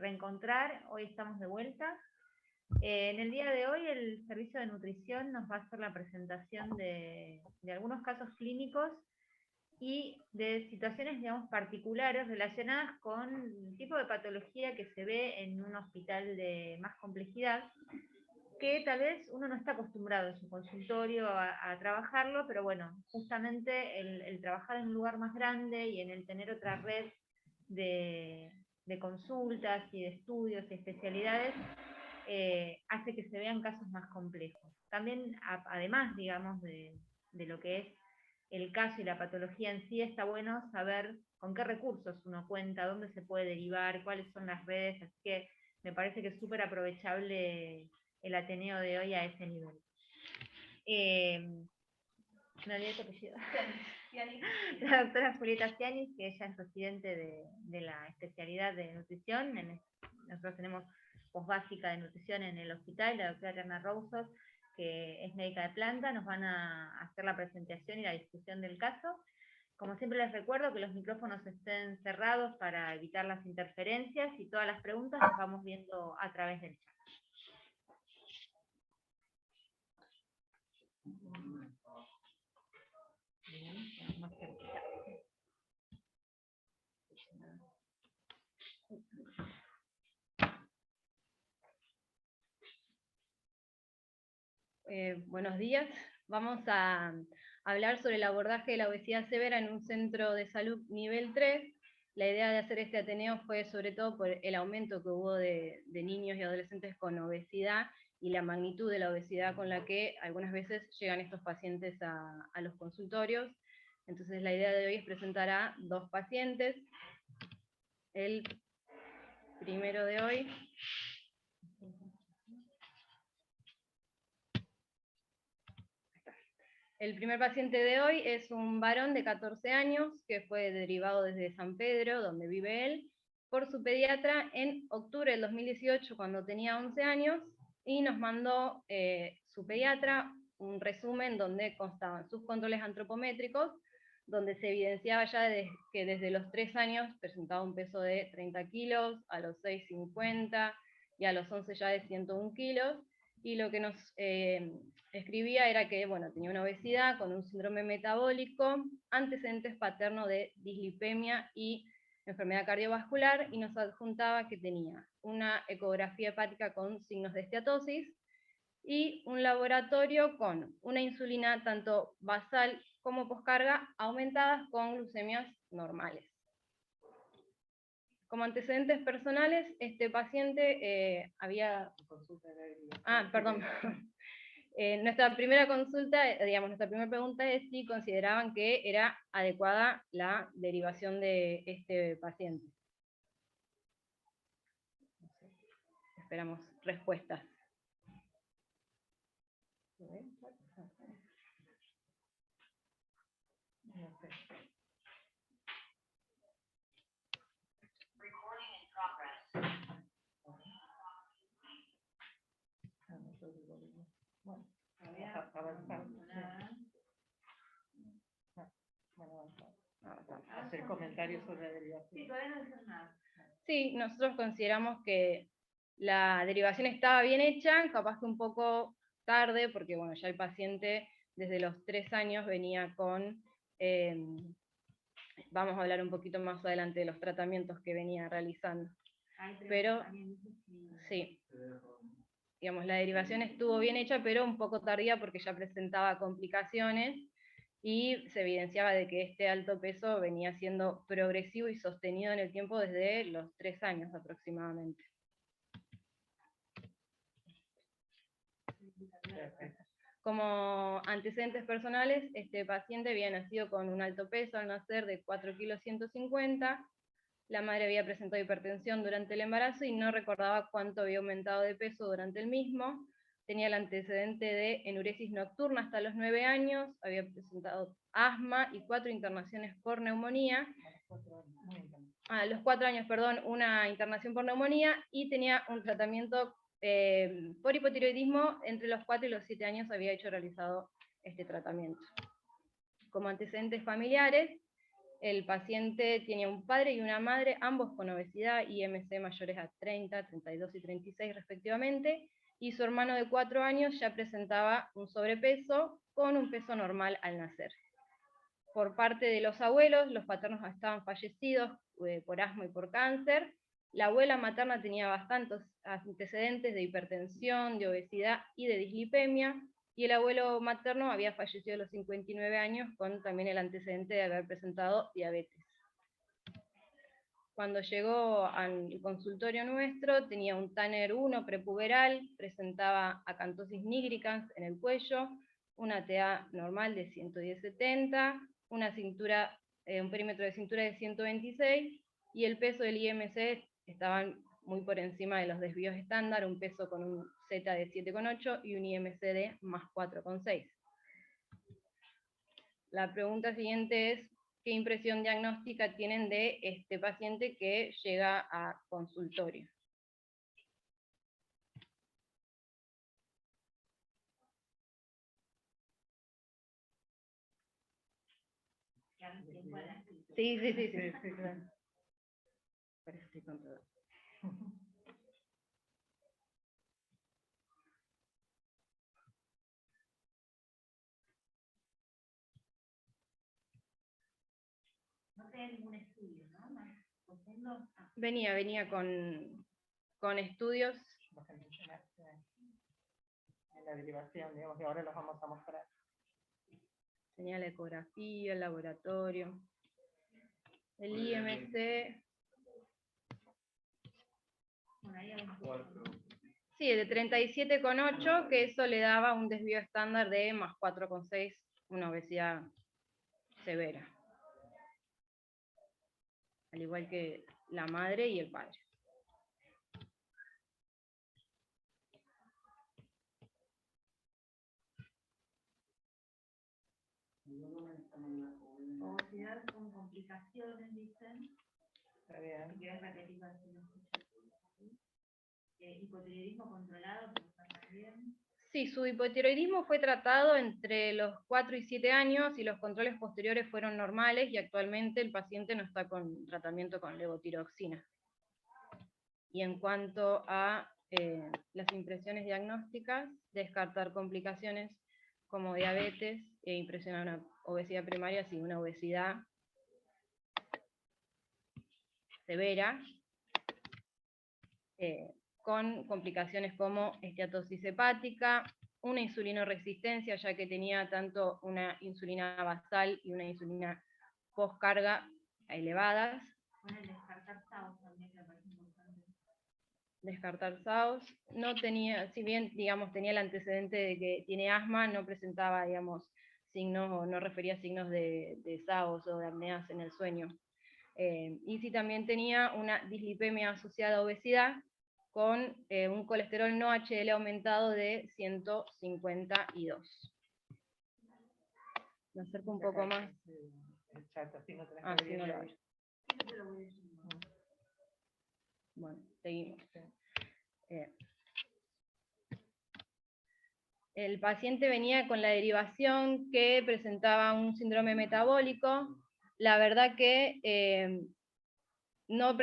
reencontrar. Hoy estamos de vuelta. En el día de hoy el Servicio de Nutrición nos va a hacer la presentación de algunos casos clínicos y de situaciones, digamos, particulares relacionadas con el tipo de patología que se ve en un hospital de más complejidad, que tal vez uno no está acostumbrado en su consultorio a trabajarlo, pero bueno, justamente el trabajar en un lugar más grande y en el tener otra red de consultas y de estudios y especialidades, hace que se vean casos más complejos. También, además, digamos, de lo que es el caso y la patología en sí, está bueno saber con qué recursos uno cuenta, dónde se puede derivar, cuáles son las redes, así que me parece que es súper aprovechable el Ateneo de hoy a ese nivel. Me olvidé tu apellido. La doctora Julieta Cianis, que ella es residente de la especialidad de nutrición. Nosotros tenemos posbásica de nutrición en el hospital, la doctora Terna Rousos, que es médica de planta, nos van a hacer la presentación y la discusión del caso. Como siempre les recuerdo que los micrófonos estén cerrados para evitar las interferencias y todas las preguntas las vamos viendo a través del chat. Buenos días. Vamos a hablar sobre el abordaje de la obesidad severa en un centro de salud nivel 3. La idea de hacer este Ateneo fue sobre todo por el aumento que hubo de niños y adolescentes con obesidad y la magnitud de la obesidad con la que algunas veces llegan estos pacientes a los consultorios. Entonces la idea de hoy es presentar a dos pacientes. El primero de hoy El primer paciente de hoy es un varón de 14 años que fue derivado desde San Pedro, donde vive él, por su pediatra en octubre del 2018, cuando tenía 11 años, y nos mandó su pediatra un resumen donde constaban sus controles antropométricos, donde se evidenciaba ya que desde los 3 años presentaba un peso de 30 kilos, a los 6, 50, y a los 11 ya de 101 kilos, y lo que nos escribía era que, bueno, tenía una obesidad con un síndrome metabólico, antecedentes paternos de dislipemia y enfermedad cardiovascular, y nos adjuntaba que tenía una ecografía hepática con signos de esteatosis y un laboratorio con una insulina tanto basal como poscarga aumentadas con glucemias normales. Como antecedentes personales, este paciente había... perdón. Nuestra primera consulta, nuestra primera pregunta es si consideraban que era adecuada la derivación de este paciente. Esperamos respuestas. Hacer comentarios sobre la derivación. Sí, todavía no dices nada. Sí, nosotros consideramos que la derivación estaba bien hecha, capaz que un poco tarde, porque bueno, ya el paciente desde los 3 años venía con, vamos a hablar un poquito más adelante de los tratamientos que venía realizando. Pero sí, digamos, la derivación estuvo bien hecha, pero un poco tardía porque ya presentaba complicaciones y se evidenciaba de que este alto peso venía siendo progresivo y sostenido en el tiempo desde los 3 años aproximadamente. Como antecedentes personales, este paciente había nacido con un alto peso al nacer de 4 kilos 150, la madre había presentado hipertensión durante el embarazo y no recordaba cuánto había aumentado de peso durante el mismo, tenía el antecedente de enuresis nocturna hasta los 9 años, había presentado asma y 4 internaciones por neumonía, a los 4 años, perdón, una internación por neumonía, y tenía un tratamiento por hipotiroidismo. Entre los 4 y los 7 años había realizado este tratamiento. Como antecedentes familiares, El paciente tiene un padre y una madre, ambos con obesidad, IMC mayores a 30, 32 y 36 respectivamente, y su hermano de 4 años ya presentaba un sobrepeso con un peso normal al nacer. Por parte de los abuelos, los paternos estaban fallecidos por asma y por cáncer. La abuela materna tenía bastantes antecedentes de hipertensión, de obesidad y de dislipemia, y el abuelo materno había fallecido a los 59 años con también el antecedente de haber presentado diabetes. Cuando llegó al consultorio nuestro, tenía un Tanner 1 prepuberal, presentaba acantosis nigricans en el cuello, una TA normal de 110/70, una cintura, un perímetro de cintura de 126, y el peso del IMC estaban muy por encima de los desvíos estándar, un peso con un Z de 7,8 y un IMC de más 4,6. La pregunta siguiente es, ¿qué impresión diagnóstica tienen de este paciente que llega a consultorio? Sí, sí, sí, sí. Sí, claro. Parece que estoy con todo. No tenía ningún estudio, ¿no? Más profundo. Venía con estudios. En la derivación, digamos, y ahora los vamos a mostrar. Tenía la ecografía, el laboratorio, el IMC. Sí, de 37,8, que eso le daba un desvío estándar de más 4,6, una obesidad severa. Al igual que la madre y el padre. Obesidad con complicaciones, dicen. Está bien. Si quieres repetir para que no escuches. Hipotiroidismo controlado, pero está también. Sí, su hipotiroidismo fue tratado entre los 4 y 7 años y los controles posteriores fueron normales y actualmente el paciente no está con tratamiento con levotiroxina. Y en cuanto a las impresiones diagnósticas, descartar complicaciones como diabetes e impresionar una obesidad primaria, sí, una obesidad severa, con complicaciones como esteatosis hepática, una insulinoresistencia, ya que tenía tanto una insulina basal y una insulina postcarga elevadas. Bueno, el descartar SAOS también me parece importante. Descartar SAOS, no tenía, si bien, digamos, tenía el antecedente de que tiene asma, no presentaba, digamos, signos o no refería signos de SAOS o de apneas en el sueño. Y sí también tenía una dislipemia asociada a obesidad, con un colesterol no HDL aumentado de 152. Me acerco un poco más. El chat, así no tenés Ah, que sí, no lo abrirlo. veo. Bueno, seguimos. El paciente venía con la derivación que presentaba un síndrome metabólico. La verdad que no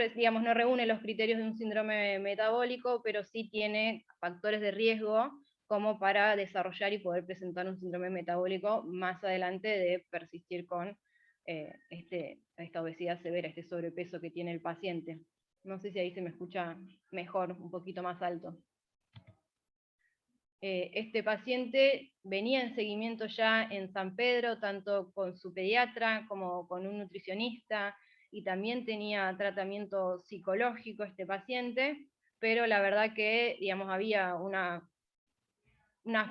reúne los criterios de un síndrome metabólico, pero sí tiene factores de riesgo como para desarrollar y poder presentar un síndrome metabólico más adelante de persistir con esta obesidad severa, este sobrepeso que tiene el paciente. No sé si ahí se me escucha mejor, un poquito más alto. Este paciente venía en seguimiento ya en San Pedro, tanto con su pediatra como con un nutricionista, y también tenía tratamiento psicológico este paciente, pero la verdad que, digamos, había una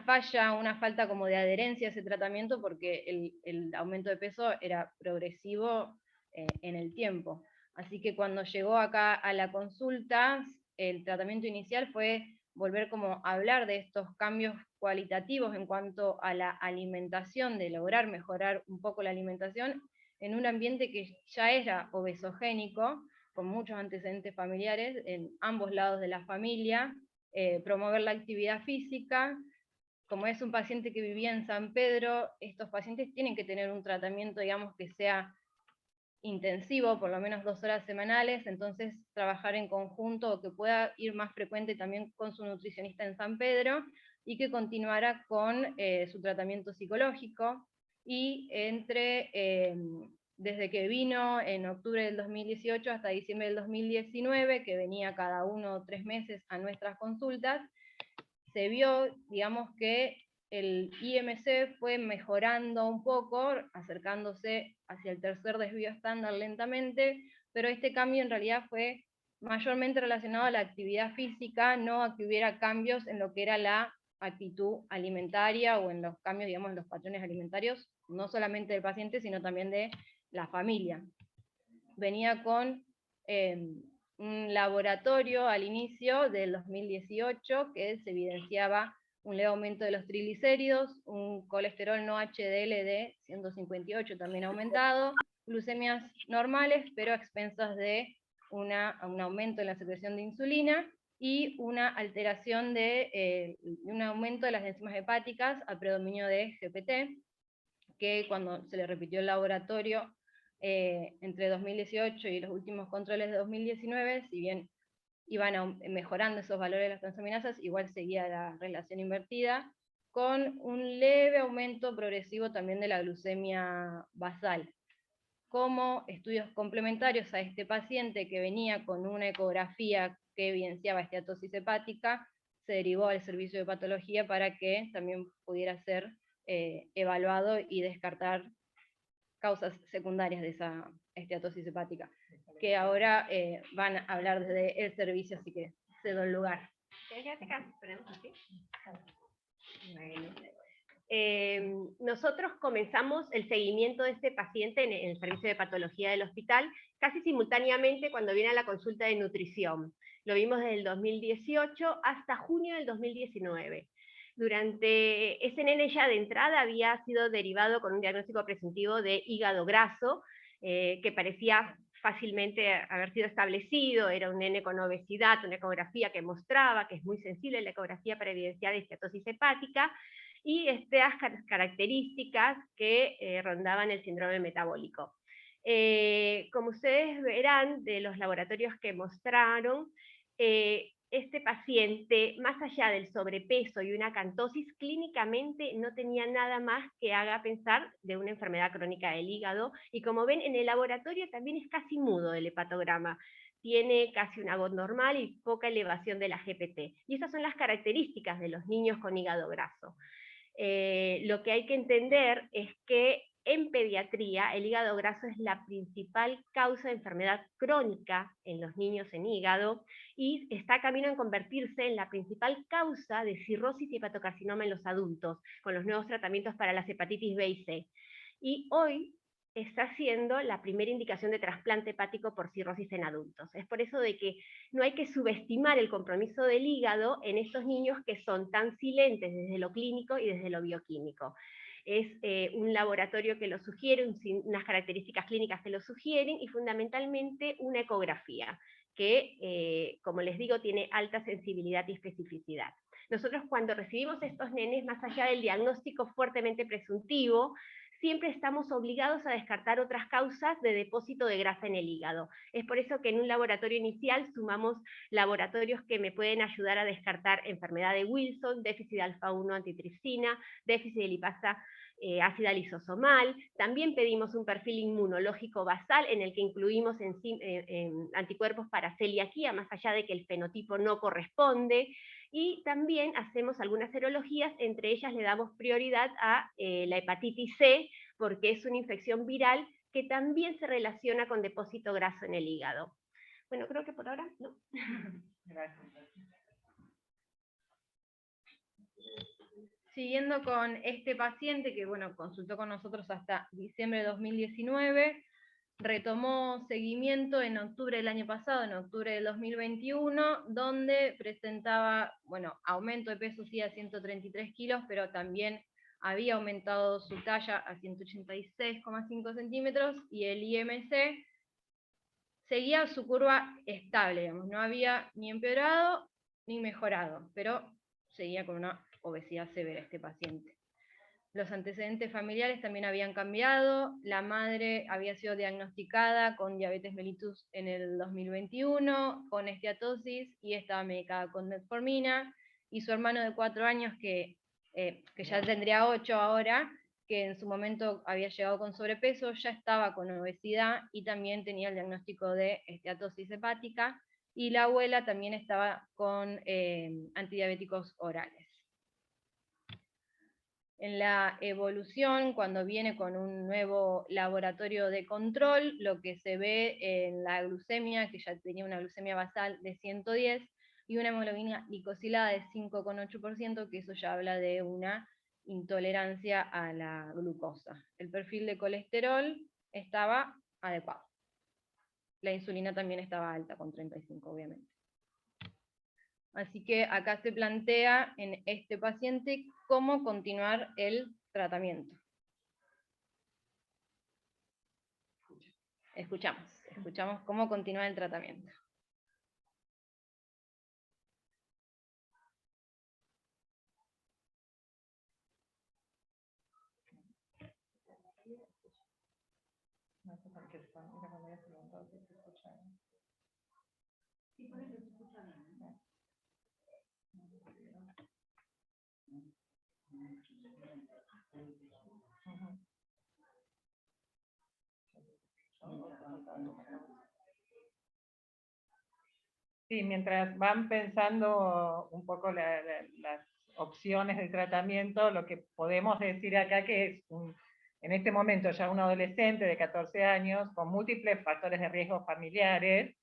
falla, una falta como de adherencia a ese tratamiento porque el aumento de peso era progresivo en el tiempo. Así que cuando llegó acá a la consulta, el tratamiento inicial fue volver como a hablar de estos cambios cualitativos en cuanto a la alimentación, de lograr mejorar un poco la alimentación en un ambiente que ya era obesogénico, con muchos antecedentes familiares en ambos lados de la familia, promover la actividad física. Como es un paciente que vivía en San Pedro, estos pacientes tienen que tener un tratamiento, digamos, que sea intensivo, por lo menos 2 horas semanales, entonces trabajar en conjunto o que pueda ir más frecuente también con su nutricionista en San Pedro y que continuara con su tratamiento psicológico. Y desde que vino en octubre del 2018 hasta diciembre del 2019, que venía cada 1 o 3 meses a nuestras consultas, se vio, digamos, que el IMC fue mejorando un poco, acercándose hacia el tercer desvío estándar lentamente, pero este cambio en realidad fue mayormente relacionado a la actividad física, no a que hubiera cambios en lo que era la actitud alimentaria o en los cambios, digamos, en los patrones alimentarios, no solamente del paciente, sino también de la familia. Venía con un laboratorio al inicio del 2018 que se evidenciaba un leve aumento de los triglicéridos, un colesterol no HDL de 158 también aumentado, glucemias normales, pero a expensas de un aumento en la secreción de insulina y una alteración de un aumento de las enzimas hepáticas a predominio de GPT, que cuando se le repitió el laboratorio entre 2018 y los últimos controles de 2019, si bien iban mejorando esos valores de las transaminasas, igual seguía la relación invertida, con un leve aumento progresivo también de la glucemia basal. Como estudios complementarios a este paciente que venía con una ecografía que evidenciaba esteatosis hepática, se derivó al servicio de patología para que también pudiera ser evaluado y descartar causas secundarias de esa esteatosis hepática, que ahora van a hablar desde el servicio, así que cedo el lugar. Nosotros comenzamos el seguimiento de este paciente en el servicio de patología del hospital casi simultáneamente cuando viene a la consulta de nutrición. Lo vimos desde el 2018 hasta junio del 2019. Durante ese nene ya de entrada había sido derivado con un diagnóstico presuntivo de hígado graso, que parecía fácilmente haber sido establecido, era un nene con obesidad, una ecografía que mostraba que es muy sensible la ecografía para evidenciar esteatosis hepática, y estas características que rondaban el síndrome metabólico. Como ustedes verán de los laboratorios que mostraron, este paciente, más allá del sobrepeso y una acantosis, clínicamente no tenía nada más que haga pensar de una enfermedad crónica del hígado, y como ven en el laboratorio también es casi mudo el hepatograma. Tiene casi una voz normal y poca elevación de la GPT. Y esas son las características de los niños con hígado graso. Lo que hay que entender es que en pediatría el hígado graso es la principal causa de enfermedad crónica en los niños en hígado y está camino en convertirse en la principal causa de cirrosis y hepatocarcinoma en los adultos, con los nuevos tratamientos para las hepatitis B y C. Y hoy está siendo la primera indicación de trasplante hepático por cirrosis en adultos. Es por eso de que no hay que subestimar el compromiso del hígado en estos niños que son tan silentes desde lo clínico y desde lo bioquímico. Es un laboratorio que lo sugiere, unas características clínicas que lo sugieren, y fundamentalmente una ecografía, que, como les digo, tiene alta sensibilidad y especificidad. Nosotros cuando recibimos estos nenes, más allá del diagnóstico fuertemente presuntivo, siempre estamos obligados a descartar otras causas de depósito de grasa en el hígado. Es por eso que en un laboratorio inicial sumamos laboratorios que me pueden ayudar a descartar enfermedad de Wilson, déficit de alfa-1 antitripsina, déficit de lipasa ácida lisosomal. También pedimos un perfil inmunológico basal en el que incluimos anticuerpos para celiaquía, más allá de que el fenotipo no corresponde. Y también hacemos algunas serologías, entre ellas le damos prioridad a la hepatitis C, porque es una infección viral que también se relaciona con depósito graso en el hígado. Bueno, creo que por ahora no. Gracias. Siguiendo con este paciente que, bueno, consultó con nosotros hasta diciembre de 2019, retomó seguimiento en octubre del año pasado, en octubre del 2021, donde presentaba, bueno, aumento de peso sí a 133 kilos, pero también había aumentado su talla a 186,5 centímetros y el IMC seguía su curva estable, digamos, no había ni empeorado ni mejorado, pero seguía con una obesidad severa este paciente. Los antecedentes familiares también habían cambiado, la madre había sido diagnosticada con diabetes mellitus en el 2021, con esteatosis y estaba medicada con metformina, y su hermano de 4 años, que ya tendría 8 ahora, que en su momento había llegado con sobrepeso, ya estaba con obesidad y también tenía el diagnóstico de esteatosis hepática, y la abuela también estaba con antidiabéticos orales. En la evolución, cuando viene con un nuevo laboratorio de control, lo que se ve en la glucemia, que ya tenía una glucemia basal de 110 y una hemoglobina glicosilada de 5,8%, que eso ya habla de una intolerancia a la glucosa. El perfil de colesterol estaba adecuado. La insulina también estaba alta, con 35, obviamente. Así que acá se plantea en este paciente cómo continuar el tratamiento. Escuchamos cómo continuar el tratamiento. No sé por qué era cuando había preguntado si se escucha bien. Sí, por eso se escucha bien, ¿no? Sí, mientras van pensando un poco las opciones de tratamiento, lo que podemos decir acá que es en este momento ya un adolescente de 14 años con múltiples factores de riesgo familiares,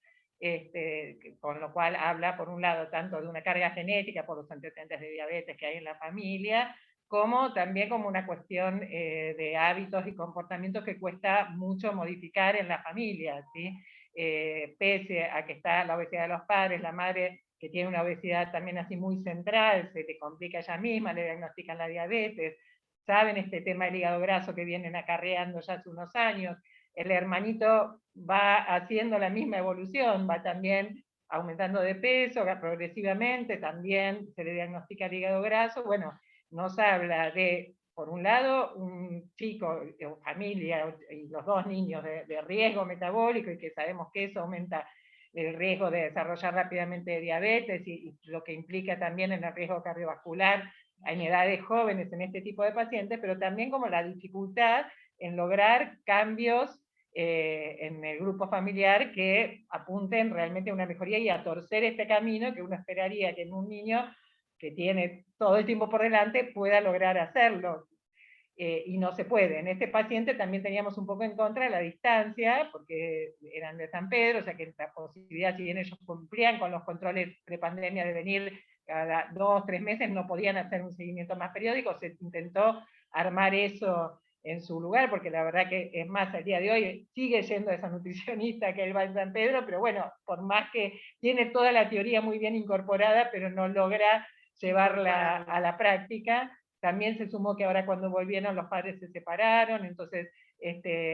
con lo cual habla por un lado tanto de una carga genética por los antecedentes de diabetes que hay en la familia, como también como una cuestión de hábitos y comportamientos que cuesta mucho modificar en la familia, ¿sí? Pese a que está la obesidad de los padres, la madre que tiene una obesidad también así muy central, se le complica ella misma, le diagnostican la diabetes, saben este tema del hígado graso que vienen acarreando ya hace unos años, el hermanito va haciendo la misma evolución, va también aumentando de peso progresivamente, también se le diagnostica el hígado graso, bueno, nos habla de, por un lado, un chico o familia y los dos niños de riesgo metabólico y que sabemos que eso aumenta el riesgo de desarrollar rápidamente diabetes y lo que implica también en el riesgo cardiovascular en edades jóvenes en este tipo de pacientes, pero también como la dificultad en lograr cambios en el grupo familiar que apunten realmente a una mejoría y a torcer este camino que uno esperaría que en un niño que tiene todo el tiempo por delante pueda lograr hacerlo. Y no se puede. En este paciente también teníamos un poco en contra de la distancia, porque eran de San Pedro, o sea que la posibilidad, si bien ellos cumplían con los controles prepandemia de venir cada 2 o 3 meses, no podían hacer un seguimiento más periódico, se intentó armar eso en su lugar, porque la verdad que es más, al día de hoy sigue yendo esa nutricionista que él va en San Pedro, pero bueno, por más que tiene toda la teoría muy bien incorporada, pero no logra llevarla a la práctica. También se sumó que ahora cuando volvieron los padres se separaron, entonces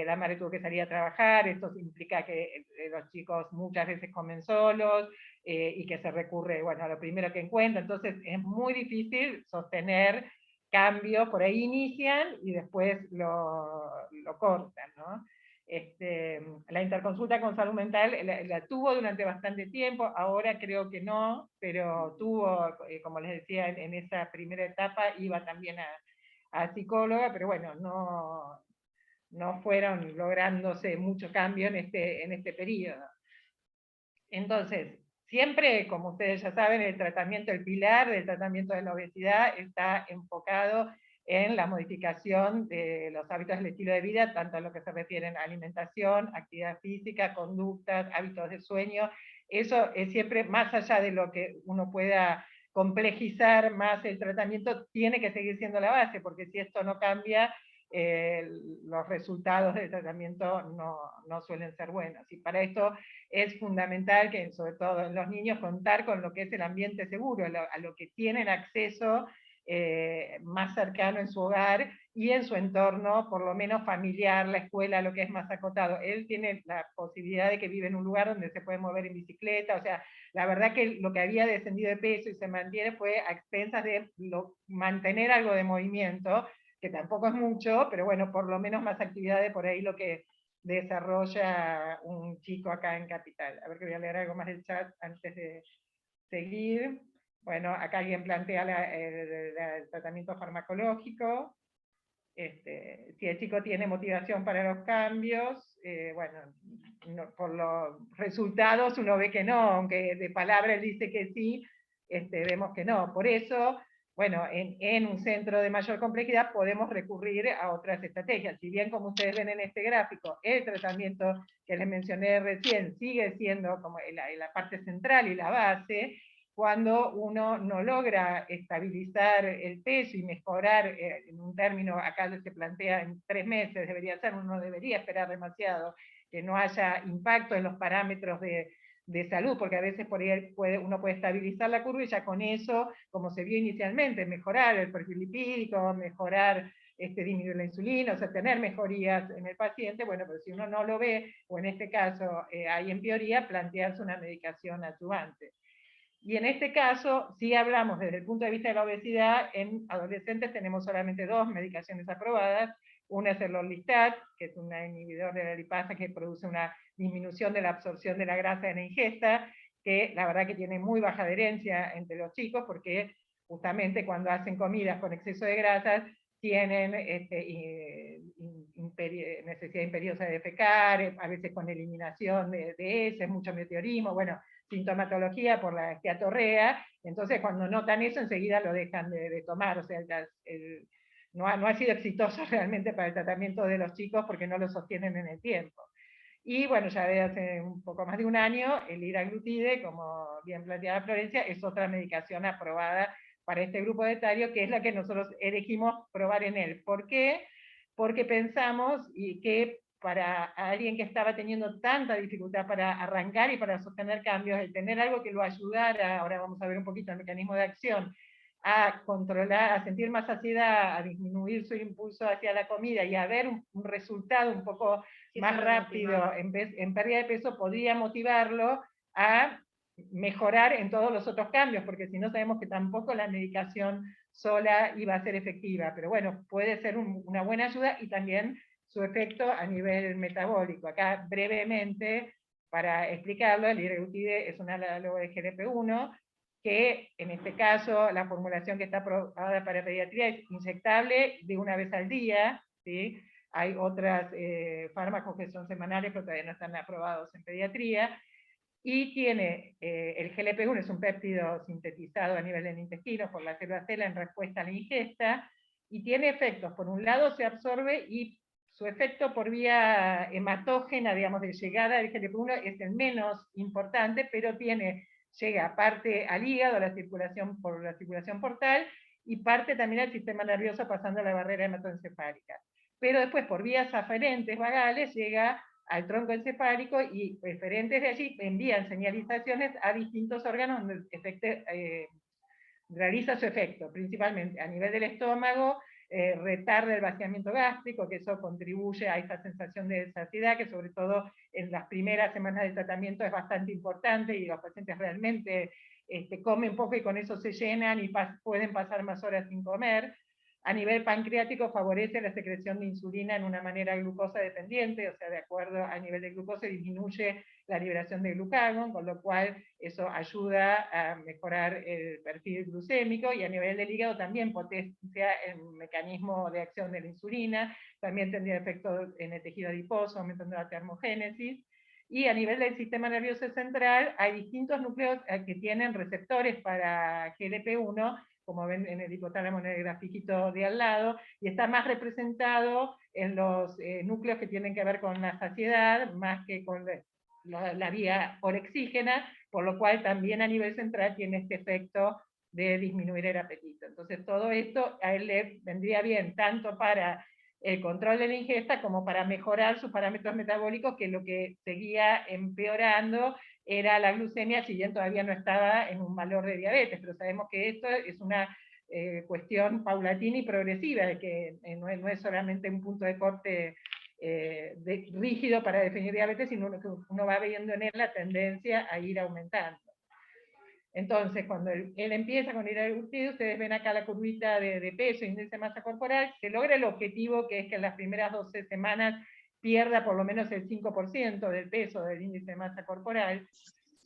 la madre tuvo que salir a trabajar, esto implica que los chicos muchas veces comen solos y que se recurre, bueno, a lo primero que encuentra, entonces es muy difícil sostener cambios, por ahí inician y después lo cortan, ¿no? La interconsulta con salud mental la tuvo durante bastante tiempo, ahora creo que no, pero tuvo, como les decía, en esa primera etapa iba también a psicóloga, pero bueno, no fueron lográndose mucho cambio en este periodo. Entonces, siempre, como ustedes ya saben, el tratamiento, el pilar del tratamiento de la obesidad está enfocado en la modificación de los hábitos del estilo de vida, tanto a lo que se refiere a alimentación, actividad física, conductas, hábitos de sueño. Eso es siempre, más allá de lo que uno pueda complejizar más el tratamiento, tiene que seguir siendo la base, porque si esto no cambia, los resultados del tratamiento no suelen ser buenos. Y para esto es fundamental que, sobre todo en los niños, contar con lo que es el ambiente seguro, a lo que tienen acceso más cercano en su hogar y en su entorno, por lo menos familiar, la escuela, lo que es más acotado. Él tiene la posibilidad de que vive en un lugar donde se puede mover en bicicleta, o sea, la verdad que lo que había descendido de peso y se mantiene fue a expensas de mantener algo de movimiento, que tampoco es mucho, pero bueno, por lo menos más actividad de por ahí lo que desarrolla un chico acá en Capital. A ver que voy a leer algo más del chat antes de seguir. Bueno, acá alguien plantea el tratamiento farmacológico. Si el chico tiene motivación para los cambios, bueno, por los resultados uno ve que no, aunque de palabra él dice que sí, vemos que no. Por eso, bueno, en un centro de mayor complejidad podemos recurrir a otras estrategias. Si bien, como ustedes ven en este gráfico, el tratamiento que les mencioné recién sigue siendo como la parte central y la base, cuando uno no logra estabilizar el peso y mejorar, en un término, acá se plantea en 3 meses, debería ser, uno debería esperar demasiado, que no haya impacto en los parámetros de salud, porque a veces por ahí uno puede estabilizar la curva y ya con eso, como se vio inicialmente, mejorar el perfil lipídico, mejorar, disminuir la insulina, o sea, tener mejorías en el paciente. Bueno, pero si uno no lo ve, o en este caso hay empeoría, plantearse una medicación adyuvante. Y en este caso, si hablamos desde el punto de vista de la obesidad, en adolescentes tenemos solamente 2 medicaciones aprobadas. Una es el Orlistat, que es un inhibidor de la lipasa que produce una disminución de la absorción de la grasa en la ingesta, que la verdad que tiene muy baja adherencia entre los chicos, porque justamente cuando hacen comidas con exceso de grasas, tienen necesidad imperiosa de defecar, a veces con eliminación de heces, mucho meteorismo, bueno, sintomatología por la esteatorrea. Entonces cuando notan eso enseguida lo dejan de tomar, o sea, no ha sido exitoso realmente para el tratamiento de los chicos porque no lo sostienen en el tiempo. Y bueno, ya desde hace un poco más de un año, el liraglutide, como bien planteaba Florencia, es otra medicación aprobada para este grupo de etario, que es la que nosotros elegimos probar en él. ¿Por qué? Porque pensamos que para alguien que estaba teniendo tanta dificultad para arrancar y para sostener cambios, el tener algo que lo ayudara, ahora vamos a ver un poquito el mecanismo de acción, a controlar, a sentir más saciedad, a disminuir su impulso hacia la comida y a ver un resultado un poco más rápido en pérdida de peso, podría motivarlo a mejorar en todos los otros cambios, porque si no sabemos que tampoco la medicación sola iba a ser efectiva, pero bueno, puede ser una buena ayuda y también su efecto a nivel metabólico. Acá brevemente, para explicarlo, el liraglutide es un análogo de GLP-1, que en este caso la formulación que está aprobada para pediatría es inyectable de una vez al día, ¿sí? Hay otros fármacos que son semanales, pero todavía no están aprobados en pediatría, y tiene, el GLP-1 es un péptido sintetizado a nivel del intestino por la célula cela en respuesta a la ingesta, y tiene efectos, por un lado se absorbe, y su efecto por vía hematógena, digamos, de llegada del GLP-1 es el menos importante, pero llega parte al hígado, por la circulación portal, y parte también al sistema nervioso pasando la barrera hematoencefálica. Pero después, por vías aferentes vagales, llega al tronco encefálico y referentes de allí envían señalizaciones a distintos órganos donde realiza su efecto, principalmente a nivel del estómago, retarda el vaciamiento gástrico, que eso contribuye a esa sensación de saciedad, que sobre todo en las primeras semanas del tratamiento es bastante importante, y los pacientes realmente comen poco y con eso se llenan y pueden pasar más horas sin comer. A nivel pancreático favorece la secreción de insulina en una manera glucosa dependiente, o sea, de acuerdo al nivel de glucosa disminuye la liberación de glucagón, con lo cual eso ayuda a mejorar el perfil glucémico, y a nivel del hígado también potencia el mecanismo de acción de la insulina, también tendría efecto en el tejido adiposo, aumentando la termogénesis. Y a nivel del sistema nervioso central hay distintos núcleos que tienen receptores para GLP-1, como ven en el hipotálamo en el grafiquito de al lado, y está más representado en los núcleos que tienen que ver con la saciedad, más que con la vía orexígena, por lo cual también a nivel central tiene este efecto de disminuir el apetito. Entonces todo esto a él le vendría bien, tanto para el control de la ingesta como para mejorar sus parámetros metabólicos, que lo que seguía empeorando era la glucemia, si bien todavía no estaba en un valor de diabetes, pero sabemos que esto es una cuestión paulatina y progresiva, de que no es solamente un punto de corte rígido para definir diabetes, sino que uno va viendo en él la tendencia a ir aumentando. Entonces, cuando él empieza con ir al UTI, ustedes ven acá la curvita de peso, índice de masa corporal, se logra el objetivo que es que en las primeras 12 semanas pierda por lo menos el 5% del peso del índice de masa corporal,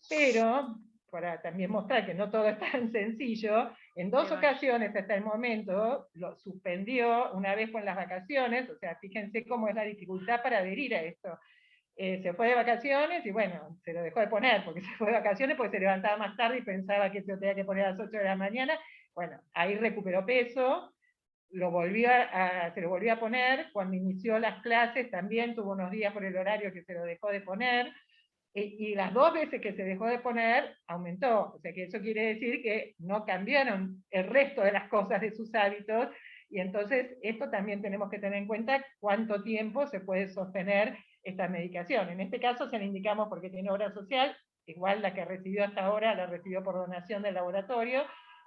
pero para también mostrar que no todo es tan sencillo, en 2 ocasiones hasta el momento lo suspendió, una vez fue en las vacaciones, o sea, fíjense cómo es la dificultad para adherir a esto. Se fue de vacaciones y bueno, se lo dejó de poner, porque se fue de vacaciones porque se levantaba más tarde y pensaba que se lo tenía que poner a las 8 de la mañana. Bueno, ahí recuperó peso, se lo volvió a poner. Cuando inició las clases también tuvo unos días por el horario que se lo dejó de poner, y las 2 veces que se dejó de poner, aumentó. O sea que eso quiere decir que no cambiaron el resto de las cosas de sus hábitos, y entonces esto también tenemos que tener en cuenta cuánto tiempo se puede sostener esta medicación. En este caso se le indicamos porque tiene obra social, igual la que recibió hasta ahora la recibió por donación del laboratorio,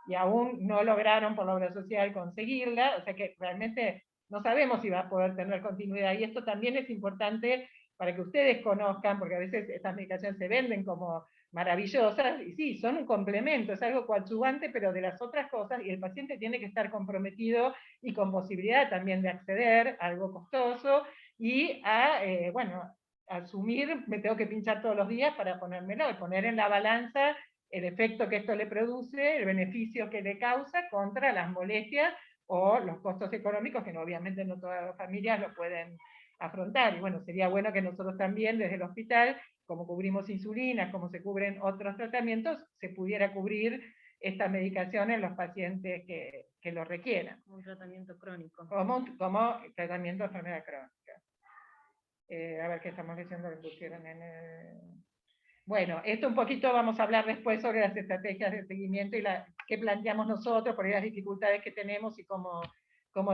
y aún no lograron por la obra social conseguirla, o sea que realmente no sabemos si va a poder tener continuidad, y esto también es importante para que ustedes conozcan, porque a veces estas medicaciones se venden como maravillosas, y sí, son un complemento, es algo coadyuvante, pero de las otras cosas, y el paciente tiene que estar comprometido y con posibilidad también de acceder a algo costoso, y a, bueno, asumir, me tengo que pinchar todos los días para ponérmelo, y poner en la balanza el efecto que esto le produce, el beneficio que le causa contra las molestias o los costos económicos, que no, obviamente no todas las familias lo pueden afrontar. Y bueno, sería bueno que nosotros también desde el hospital, como cubrimos insulina, como se cubren otros tratamientos, se pudiera cubrir esta medicación en los pacientes que lo requieran. Un tratamiento crónico. Como tratamiento de enfermedad crónica. A ver qué estamos diciendo que pusieron en el... Bueno, esto un poquito vamos a hablar después sobre las estrategias de seguimiento y qué planteamos nosotros, por ahí las dificultades que tenemos y cómo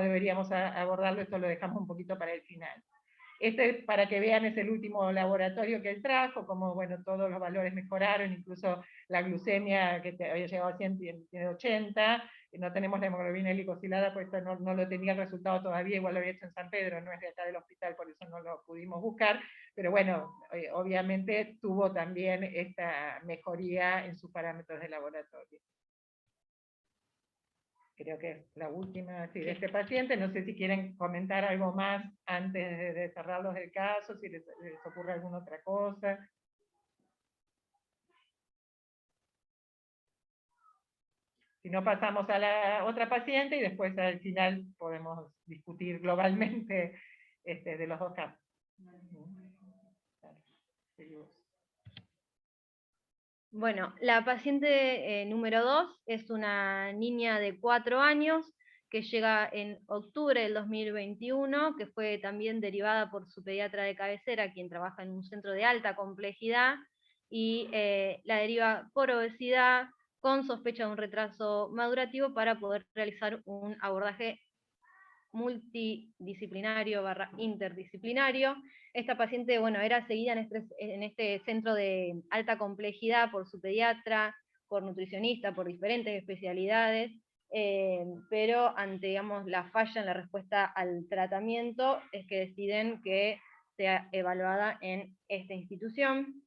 deberíamos abordarlo. Esto lo dejamos un poquito para el final. Este, para que vean, es el último laboratorio que él trajo, como bueno, todos los valores mejoraron, incluso la glucemia que había llegado a 100 tiene 80, no tenemos la hemoglobina glicosilada, pues esto no lo tenía el resultado todavía, igual lo había hecho en San Pedro, no es de acá del hospital, por eso no lo pudimos buscar, pero bueno, obviamente tuvo también esta mejoría en sus parámetros de laboratorio. Creo que es la última de este paciente. No sé si quieren comentar algo más antes de cerrarlos del caso, si les ocurre alguna otra cosa. Si no, pasamos a la otra paciente y después al final podemos discutir globalmente de los 2 casos. Bueno, la paciente número 2 es una niña de 4 años que llega en octubre del 2021, que fue también derivada por su pediatra de cabecera, quien trabaja en un centro de alta complejidad, y la deriva por obesidad con sospecha de un retraso madurativo para poder realizar un abordaje multidisciplinario / interdisciplinario. Esta paciente, bueno, era seguida en este centro de alta complejidad por su pediatra, por nutricionista, por diferentes especialidades, pero ante, digamos, la falla en la respuesta al tratamiento, es que deciden que sea evaluada en esta institución.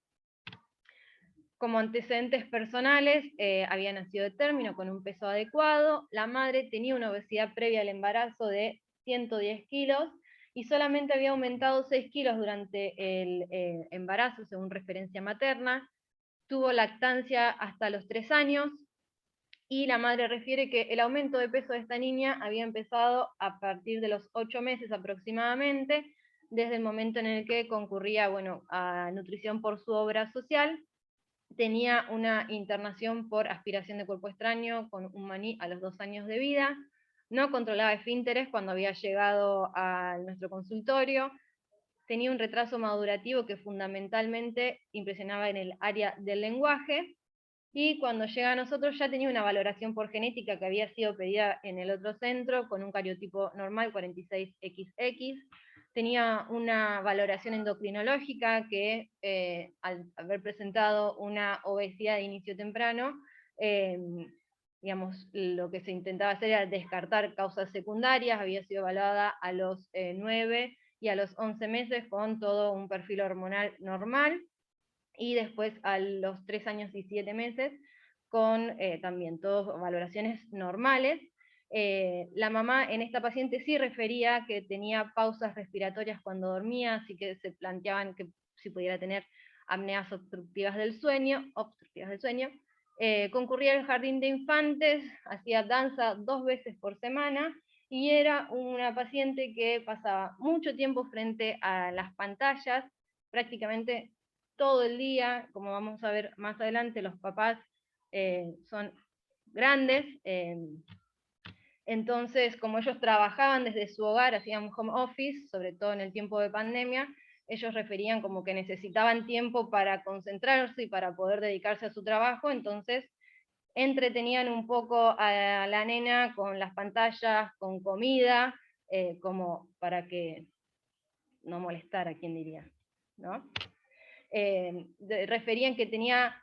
Como antecedentes personales, había nacido de término con un peso adecuado, la madre tenía una obesidad previa al embarazo de 110 kilos y solamente había aumentado 6 kilos durante el embarazo, según referencia materna, tuvo lactancia hasta los 3 años, y la madre refiere que el aumento de peso de esta niña había empezado a partir de los 8 meses aproximadamente, desde el momento en el que concurría, bueno, a nutrición por su obra social. Tenía una internación por aspiración de cuerpo extraño con un maní a los 2 años de vida, no controlaba esfínteres cuando había llegado a nuestro consultorio, tenía un retraso madurativo que fundamentalmente impresionaba en el área del lenguaje, y cuando llega a nosotros ya tenía una valoración por genética que había sido pedida en el otro centro, con un cariotipo normal 46XX, tenía una valoración endocrinológica que, al haber presentado una obesidad de inicio temprano, digamos, lo que se intentaba hacer era descartar causas secundarias, había sido evaluada a los 9 y a los 11 meses con todo un perfil hormonal normal, y después a los 3 años y 7 meses con también todas valoraciones normales. La mamá en esta paciente sí refería que tenía pausas respiratorias cuando dormía, así que se planteaban que si pudiera tener apneas obstructivas del sueño. Concurría al jardín de infantes, hacía danza 2 veces por semana, y era una paciente que pasaba mucho tiempo frente a las pantallas, prácticamente todo el día. Como vamos a ver más adelante, los papás son grandes, entonces como ellos trabajaban desde su hogar, hacían home office, sobre todo en el tiempo de pandemia, ellos referían como que necesitaban tiempo para concentrarse y para poder dedicarse a su trabajo, entonces entretenían un poco a la nena con las pantallas, con comida, como para que no molestara, ¿quién diría? ¿No? Referían que tenía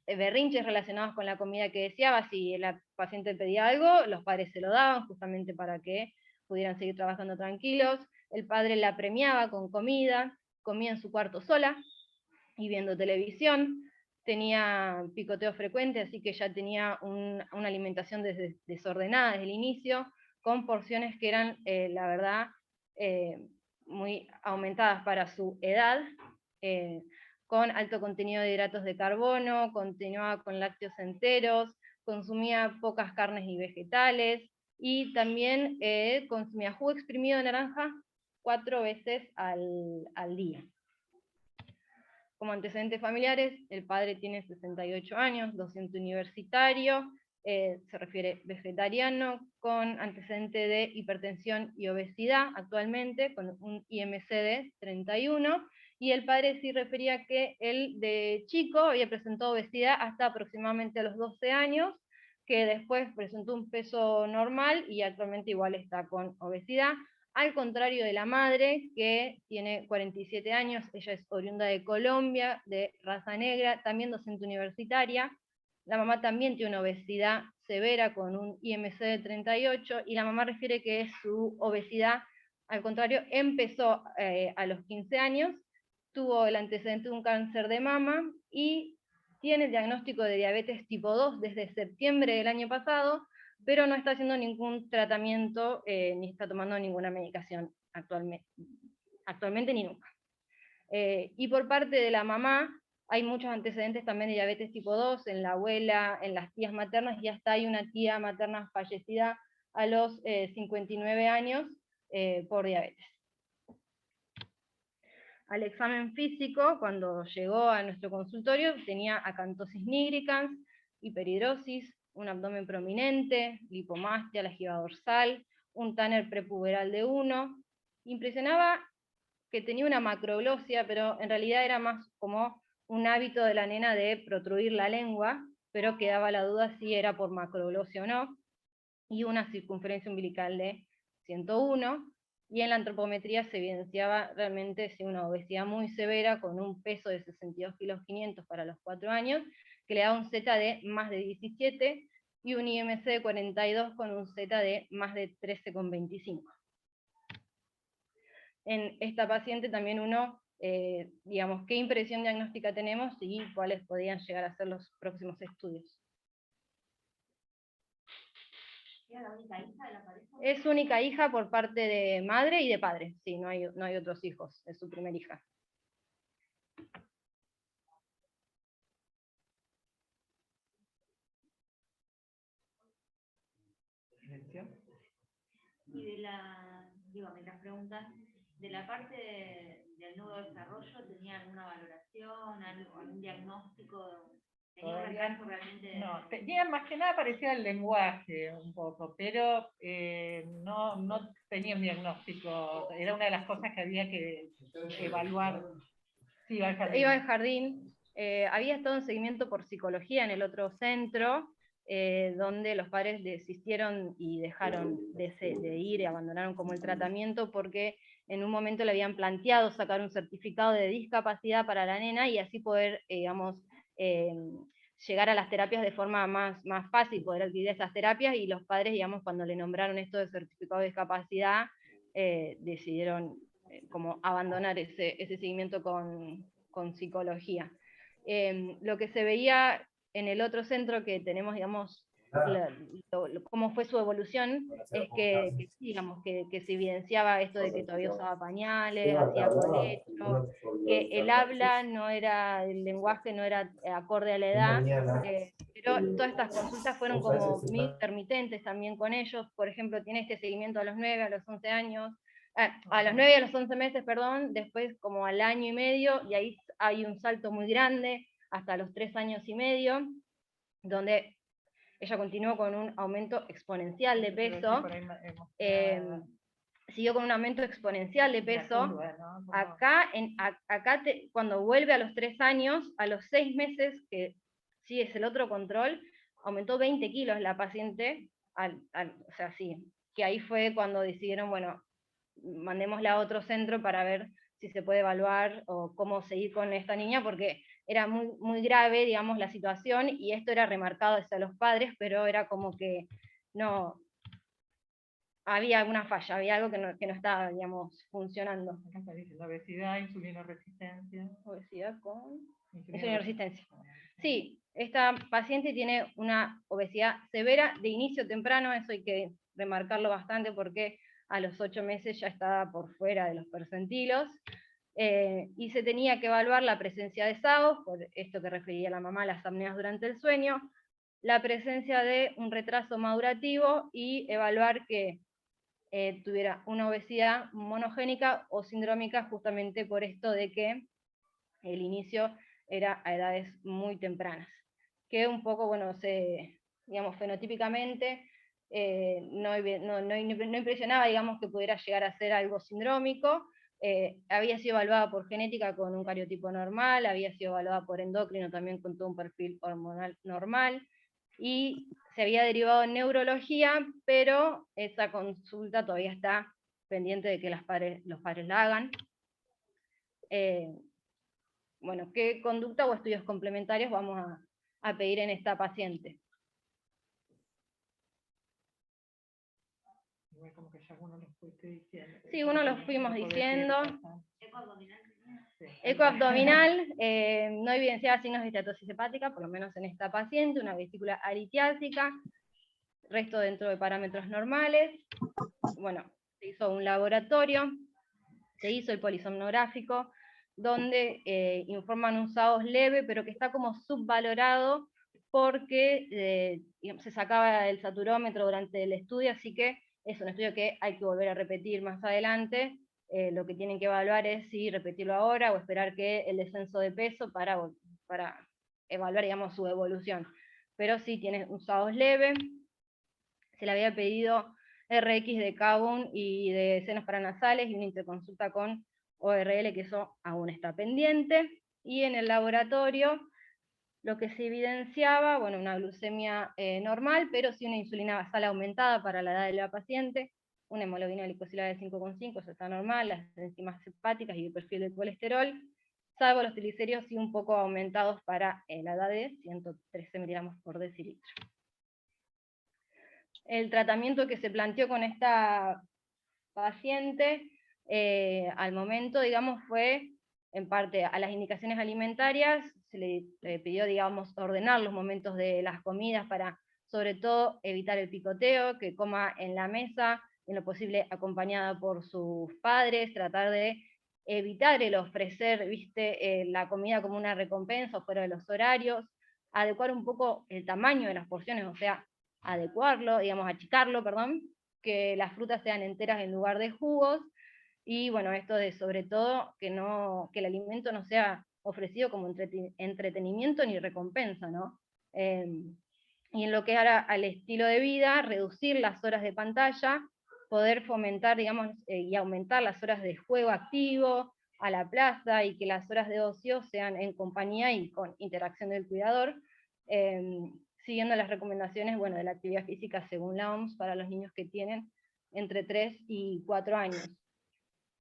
berrinches relacionados con la comida que deseaba. Si la paciente pedía algo, los padres se lo daban justamente para que pudieran seguir trabajando tranquilos. El padre la premiaba con comida, comía en su cuarto sola y viendo televisión. Tenía picoteo frecuente, así que ya tenía una alimentación desordenada desde el inicio, con porciones que eran, la verdad, muy aumentadas para su edad, con alto contenido de hidratos de carbono, continuaba con lácteos enteros, consumía pocas carnes y vegetales, y también consumía jugo exprimido de naranja 4 veces al día. Como antecedentes familiares, el padre tiene 68 años, docente universitario, se refiere vegetariano, con antecedente de hipertensión y obesidad actualmente, con un IMC de 31, y el padre sí refería que él de chico había presentado obesidad hasta aproximadamente a los 12 años, que después presentó un peso normal y actualmente igual está con obesidad. Al contrario de la madre, que tiene 47 años, ella es oriunda de Colombia, de raza negra, también docente universitaria. La mamá también tiene una obesidad severa con un IMC de 38, y la mamá refiere que su obesidad, al contrario, empezó a los 15 años, tuvo el antecedente de un cáncer de mama y tiene el diagnóstico de diabetes tipo 2 desde septiembre del año pasado, pero no está haciendo ningún tratamiento ni está tomando ninguna medicación actualmente ni nunca. Y por parte de la mamá, hay muchos antecedentes también de diabetes tipo 2 en la abuela, en las tías maternas, y hasta hay una tía materna fallecida a los 59 años por diabetes. Al examen físico, cuando llegó a nuestro consultorio, tenía acantosis nigricans, hiperhidrosis, un abdomen prominente, lipomastia, la jiba dorsal, un Tanner prepuberal de 1. Impresionaba que tenía una macroglosia, pero en realidad era más como un hábito de la nena de protruir la lengua, pero quedaba la duda si era por macroglosia o no, y una circunferencia umbilical de 101, y en la antropometría se evidenciaba realmente una obesidad muy severa, con un peso de 62 kilos 500 para los 4 años, que le da un Z de más de 17, y un IMC de 42 con un Z de más de 13,25. En esta paciente también digamos, qué impresión diagnóstica tenemos y cuáles podrían llegar a ser los próximos estudios. ¿Era la única hija de la pareja? Es única hija por parte de madre y de padre, sí, no hay otros hijos, es su primera hija. Y mientras preguntas, de la parte del nudo de desarrollo, ¿tenía alguna valoración, algún diagnóstico? ¿Tenía un retraso realmente? No, tenía más que nada parecía el lenguaje un poco, pero no tenía un diagnóstico. Era una de las cosas que había que evaluar. Sí, iba al jardín. Iba al jardín. Había estado en seguimiento por psicología en el otro centro, donde los padres desistieron y dejaron de ir y abandonaron como el tratamiento, porque en un momento le habían planteado sacar un certificado de discapacidad para la nena y así poder, digamos, llegar a las terapias de forma más fácil, poder adquirir esas terapias, y los padres, digamos, cuando le nombraron esto de certificado de discapacidad, decidieron como abandonar ese seguimiento con psicología. Lo que se veía en el otro centro que tenemos, digamos, cómo fue su evolución, es que sí, digamos, que se evidenciaba esto de que todavía usaba pañales, hacía colecho, que el habla no era, el lenguaje no era acorde a la edad, pero todas estas consultas fueron como muy intermitentes también con ellos. Por ejemplo, tiene este seguimiento a los 9, a los 11 años, a los 9 y a los 11 meses, perdón, después como al año y medio, y ahí hay un salto muy grande, hasta los 3 años y medio, donde ella continuó con un aumento exponencial de peso, siguió con un aumento exponencial de peso. Acá, cuando vuelve a los 3 años, a los 6 meses, que sí es el otro control, aumentó 20 kilos la paciente, o sea, sí, que ahí fue cuando decidieron, bueno, mandémosla a otro centro para ver si se puede evaluar o cómo seguir con esta niña, porque era muy, muy grave, digamos, la situación, y esto era remarcado hacia los padres, pero era como que no, había alguna falla, había algo que no estaba, digamos, funcionando. Acá está diciendo obesidad, insulinoresistencia. Obesidad con insulinoresistencia. Sí, esta paciente tiene una obesidad severa de inicio temprano, eso hay que remarcarlo bastante porque a los 8 meses ya estaba por fuera de los percentilos, y se tenía que evaluar la presencia de SAOS, por esto que refería la mamá, las apneas durante el sueño, la presencia de un retraso madurativo y evaluar que tuviera una obesidad monogénica o sindrómica, justamente por esto de que el inicio era a edades muy tempranas, que un poco, bueno, digamos, fenotípicamente no impresionaba, digamos, que pudiera llegar a ser algo sindrómico. Había sido evaluada por genética con un cariotipo normal, había sido evaluada por endocrino también con todo un perfil hormonal normal, y se había derivado en neurología, pero esa consulta todavía está pendiente de que los padres la hagan. Bueno, ¿qué conducta o estudios complementarios vamos a pedir en esta paciente? Como que ya uno los fuiste diciendo. Sí, uno los fuimos diciendo. Sí. Ecoabdominal, no evidenciaba signos de esteatosis hepática, por lo menos en esta paciente, una vesícula aritiásica, resto dentro de parámetros normales. Bueno, se hizo un laboratorio, se hizo el polisomnográfico, donde informan un SAOS leve, pero que está como subvalorado porque se sacaba el saturómetro durante el estudio, así que es un estudio que hay que volver a repetir más adelante. Lo que tienen que evaluar es si repetirlo ahora o esperar que el descenso de peso para evaluar, digamos, su evolución. Pero sí tiene un SAOS leve, se le había pedido RX de Kabun y de senos paranasales y una interconsulta con ORL, que eso aún está pendiente. Y en el laboratorio lo que se evidenciaba, bueno, una glucemia normal, pero sí una insulina basal aumentada para la edad de la paciente, una hemoglobina glicosilada de 5,5, eso está normal, las enzimas hepáticas y el perfil del colesterol, salvo los triglicéridos sí un poco aumentados para la edad de 113 miligramos por decilitro. El tratamiento que se planteó con esta paciente al momento, digamos, fue en parte a las indicaciones alimentarias, se le pidió, digamos, ordenar los momentos de las comidas para, sobre todo, evitar el picoteo, que coma en la mesa, en lo posible acompañada por sus padres, tratar de evitar el ofrecer, viste, la comida como una recompensa fuera de los horarios, adecuar un poco el tamaño de las porciones, o sea, adecuarlo, digamos, achicarlo, perdón, que las frutas sean enteras en lugar de jugos, y bueno, esto de sobre todo que el alimento no sea ofrecido como entretenimiento ni recompensa, ¿no? Y en lo que era al estilo de vida, reducir las horas de pantalla, poder fomentar, digamos, y aumentar las horas de juego activo, a la plaza, y que las horas de ocio sean en compañía y con interacción del cuidador, siguiendo las recomendaciones, bueno, de la actividad física según la OMS para los niños que tienen entre 3 y 4 años.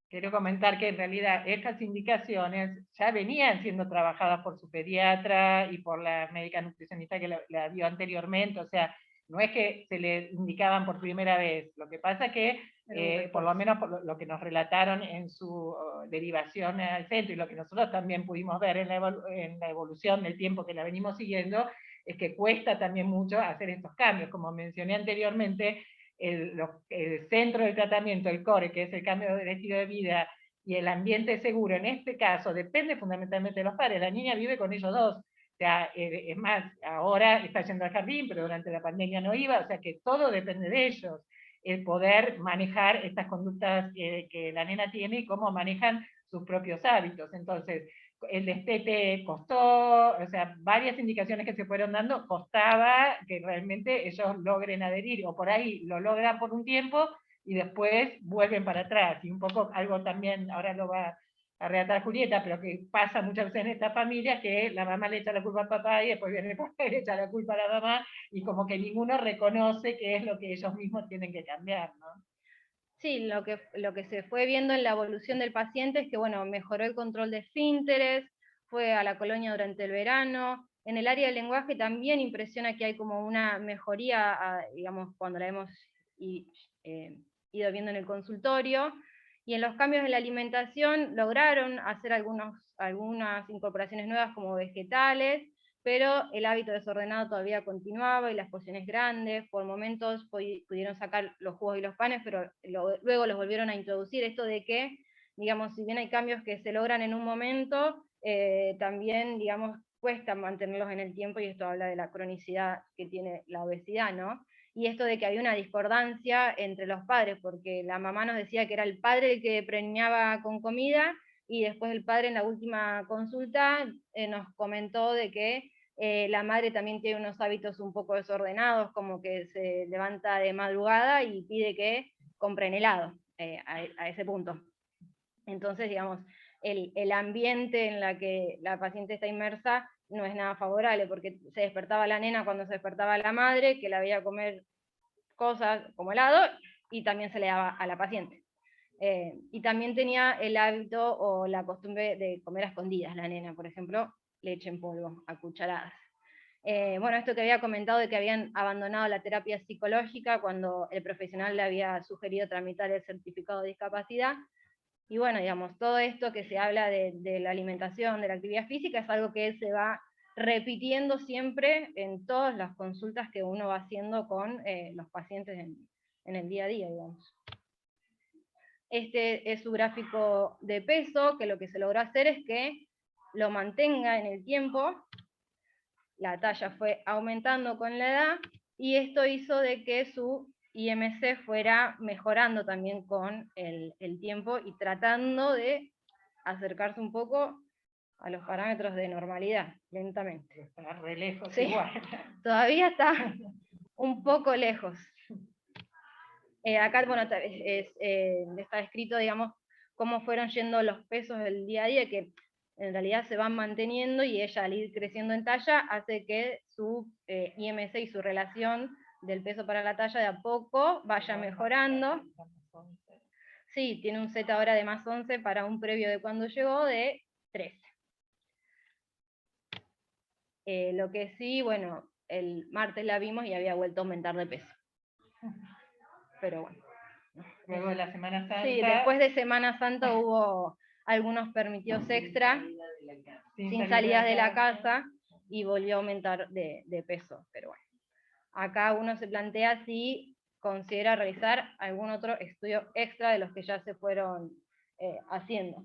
Quiero comentar que en realidad estas indicaciones ya venían siendo trabajadas por su pediatra y por la médica nutricionista que la vio anteriormente, o sea, no es que se le indicaban por primera vez, lo que pasa es que, por lo menos por lo que nos relataron en su derivación al centro y lo que nosotros también pudimos ver en la evolución del tiempo que la venimos siguiendo, es que cuesta también mucho hacer estos cambios. Como mencioné anteriormente, el centro del tratamiento, el core, que es el cambio del estilo de vida, y el ambiente seguro, en este caso, depende fundamentalmente de los padres. La niña vive con ellos dos. O sea, es más, ahora está yendo al jardín, pero durante la pandemia no iba, o sea que todo depende de ellos. El poder manejar estas conductas que la nena tiene y cómo manejan sus propios hábitos. Entonces, el destete costó, o sea, varias indicaciones que se fueron dando, costaba que realmente ellos logren adherir, o por ahí lo logran por un tiempo, y después vuelven para atrás. Y un poco algo también, ahora lo va a relatar Julieta, pero que pasa muchas veces en esta familia, que la mamá le echa la culpa al papá y después viene el papá y le echa la culpa a la mamá, y como que ninguno reconoce qué es lo que ellos mismos tienen que cambiar, ¿no? Sí, lo que se fue viendo en la evolución del paciente es que, bueno, mejoró el control de esfínteres, fue a la colonia durante el verano. En el área del lenguaje también impresiona que hay como una mejoría, digamos, cuando la hemos ido viendo en el consultorio. Y en los cambios de la alimentación lograron hacer algunas incorporaciones nuevas como vegetales, pero el hábito desordenado todavía continuaba y las porciones grandes, por momentos pudieron sacar los jugos y los panes, pero luego los volvieron a introducir. Esto de que, digamos, si bien hay cambios que se logran en un momento, también, digamos, cuesta mantenerlos en el tiempo, y esto habla de la cronicidad que tiene la obesidad, ¿no? Y esto de que había una discordancia entre los padres, porque la mamá nos decía que era el padre el que premiaba con comida, y después el padre en la última consulta nos comentó de que la madre también tiene unos hábitos un poco desordenados, como que se levanta de madrugada y pide que compren helado, a ese punto. Entonces, digamos, el ambiente en la que la paciente está inmersa no es nada favorable, porque se despertaba la nena cuando se despertaba la madre, que la veía comer cosas como helado, y también se le daba a la paciente. Y también tenía el hábito o la costumbre de comer a escondidas la nena, por ejemplo, leche en polvo, a cucharadas. Bueno, esto que había comentado de que habían abandonado la terapia psicológica cuando el profesional le había sugerido tramitar el certificado de discapacidad. Y bueno, digamos, todo esto que se habla de la alimentación, de la actividad física, es algo que se va repitiendo siempre en todas las consultas que uno va haciendo con los pacientes en el día a día, digamos. Este es su gráfico de peso, que lo que se logró hacer es que lo mantenga en el tiempo. La talla fue aumentando con la edad, y esto hizo de que su IMC fuera mejorando también con el tiempo, y tratando de acercarse un poco a los parámetros de normalidad, lentamente. Está re lejos, ¿Sí? igual. Todavía está un poco lejos. Acá, bueno, está escrito, digamos, cómo fueron yendo los pesos del día a día, que en realidad se van manteniendo, y ella, al ir creciendo en talla, hace que su IMC y su relación del peso para la talla de a poco vaya mejorando. Sí, tiene un Z ahora de más 11 para un previo de cuando llegó de 13. Lo que sí, bueno, el martes la vimos y había vuelto a aumentar de peso. Pero bueno. Luego de la Semana Santa. Sí, después de Semana Santa hubo algunos permitidos extra, sin salidas de la casa, y volvió a aumentar de peso. Pero bueno, acá uno se plantea si considera realizar algún otro estudio extra de los que ya se fueron haciendo.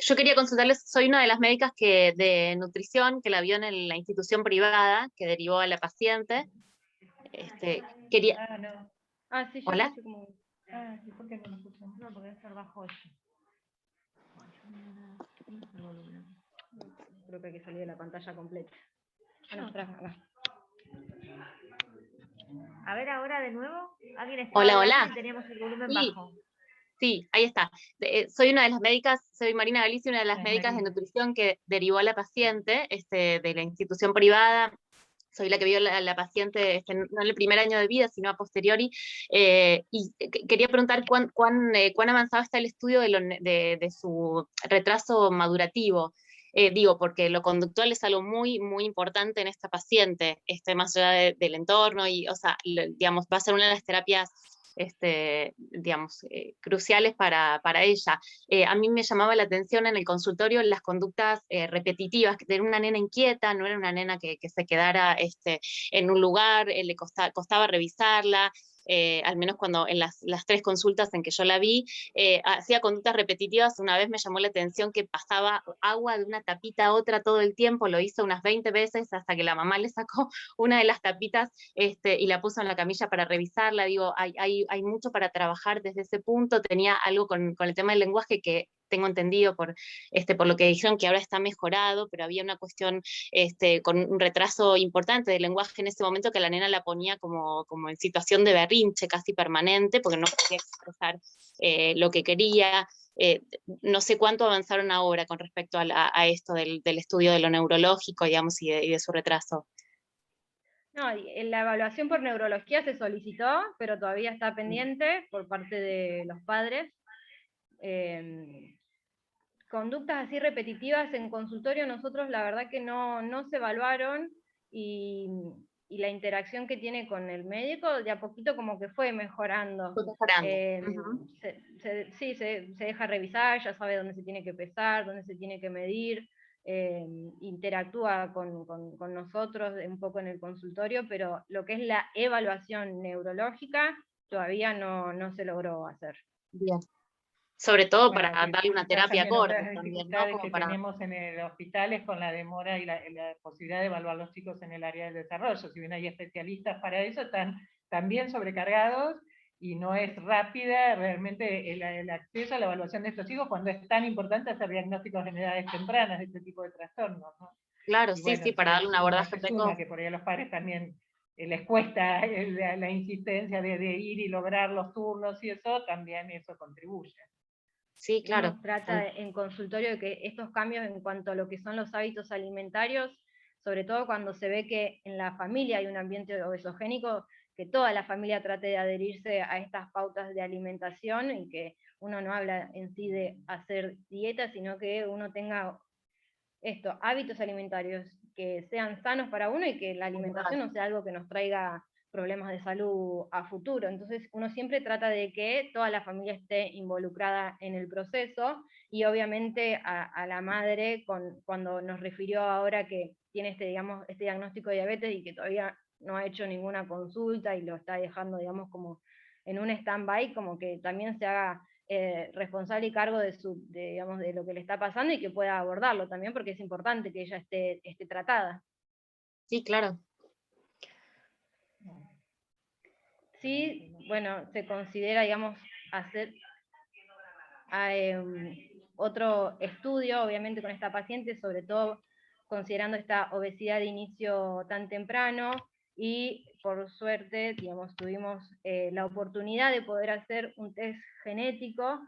Yo quería consultarles, soy una de las médicas de nutrición que la vio en la institución privada, que derivó a la paciente. Quería... Ah, no. Ah, sí, yo ¿Hola? escuché como... Ah, ¿y por qué no lo escuchan? No, porque debe ser bajo eso. Creo que hay que salir de la pantalla completa. Ah, no, espera, acá. A ver ahora de nuevo. ¿Alguien está Hola, hablando hola. y teníamos el volumen Sí. bajo? Sí, ahí está. Soy una de las médicas, soy Marina Galicia, una de las médicas de Marina. nutrición que derivó a la paciente de la institución privada. Soy la que vio a la paciente no en el primer año de vida, sino a posteriori. Y quería preguntar cuán avanzado está el estudio de su retraso madurativo. Digo, porque lo conductual es algo muy, muy importante en esta paciente, más allá del entorno, y, o sea, digamos, va a ser una de las terapias digamos, cruciales para ella. A mí me llamaba la atención en el consultorio las conductas repetitivas, que era una nena inquieta, no era una nena que se quedara en un lugar, le costaba revisarla. Al menos cuando en las 3 consultas en que yo la vi, hacía conductas repetitivas. Una vez me llamó la atención que pasaba agua de una tapita a otra todo el tiempo, lo hizo unas 20 veces hasta que la mamá le sacó una de las tapitas y la puso en la camilla para revisarla. Digo, hay mucho para trabajar desde ese punto. Tenía algo con el tema del lenguaje que tengo entendido por lo que dijeron que ahora está mejorado, pero había una cuestión con un retraso importante del lenguaje en ese momento que la nena la ponía como en situación de berrinche casi permanente, porque no podía expresar lo que quería. No sé cuánto avanzaron ahora con respecto a esto del estudio de lo neurológico, digamos, y de su retraso. No, la evaluación por neurología se solicitó, pero todavía está pendiente por parte de los padres. Conductas así repetitivas en consultorio nosotros la verdad que no se evaluaron, y la interacción que tiene con el médico de a poquito como que fue mejorando. Sí, se deja revisar, ya sabe dónde se tiene que pesar, dónde se tiene que medir, interactúa con nosotros un poco en el consultorio, pero lo que es la evaluación neurológica todavía no se logró hacer. Bien. Sobre todo Bueno, para darle una terapia corta. Las dificultades que tenemos en el hospital es con la demora y la posibilidad de evaluar los chicos en el área del desarrollo. Si bien hay especialistas para eso, están también sobrecargados y no es rápida realmente el acceso a la evaluación de estos chicos cuando es tan importante hacer diagnósticos en edades tempranas de este tipo de trastornos, ¿no? Claro, y bueno, sí, para darle un abordaje precoz. Que por ahí a los padres también les cuesta la insistencia de ir y lograr los turnos y eso, también eso contribuye. Sí, claro. Uno trata en consultorio de que estos cambios en cuanto a lo que son los hábitos alimentarios, sobre todo cuando se ve que en la familia hay un ambiente obesogénico, que toda la familia trate de adherirse a estas pautas de alimentación, y que uno no habla en sí de hacer dieta, sino que uno tenga hábitos alimentarios que sean sanos para uno, y que la alimentación no sea algo que nos traiga problemas de salud a futuro. Entonces uno siempre trata de que toda la familia esté involucrada en el proceso, y obviamente a la madre, cuando nos refirió ahora que tiene este diagnóstico de diabetes y que todavía no ha hecho ninguna consulta y lo está dejando, digamos, como en un stand-by, como que también se haga responsable y cargo de lo que le está pasando, y que pueda abordarlo también, porque es importante que ella esté tratada. Sí, claro. Sí, bueno, se considera, digamos, hacer otro estudio, obviamente, con esta paciente, sobre todo considerando esta obesidad de inicio tan temprano, y por suerte, digamos, tuvimos la oportunidad de poder hacer un test genético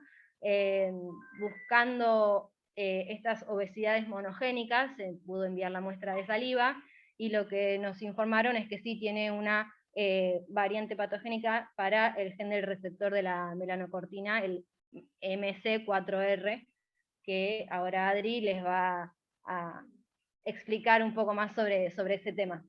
buscando estas obesidades monogénicas. Se pudo enviar la muestra de saliva, y lo que nos informaron es que sí tiene una variante patogénica para el gen del receptor de la melanocortina, el MC4R, que ahora Adri les va a explicar un poco más sobre ese tema.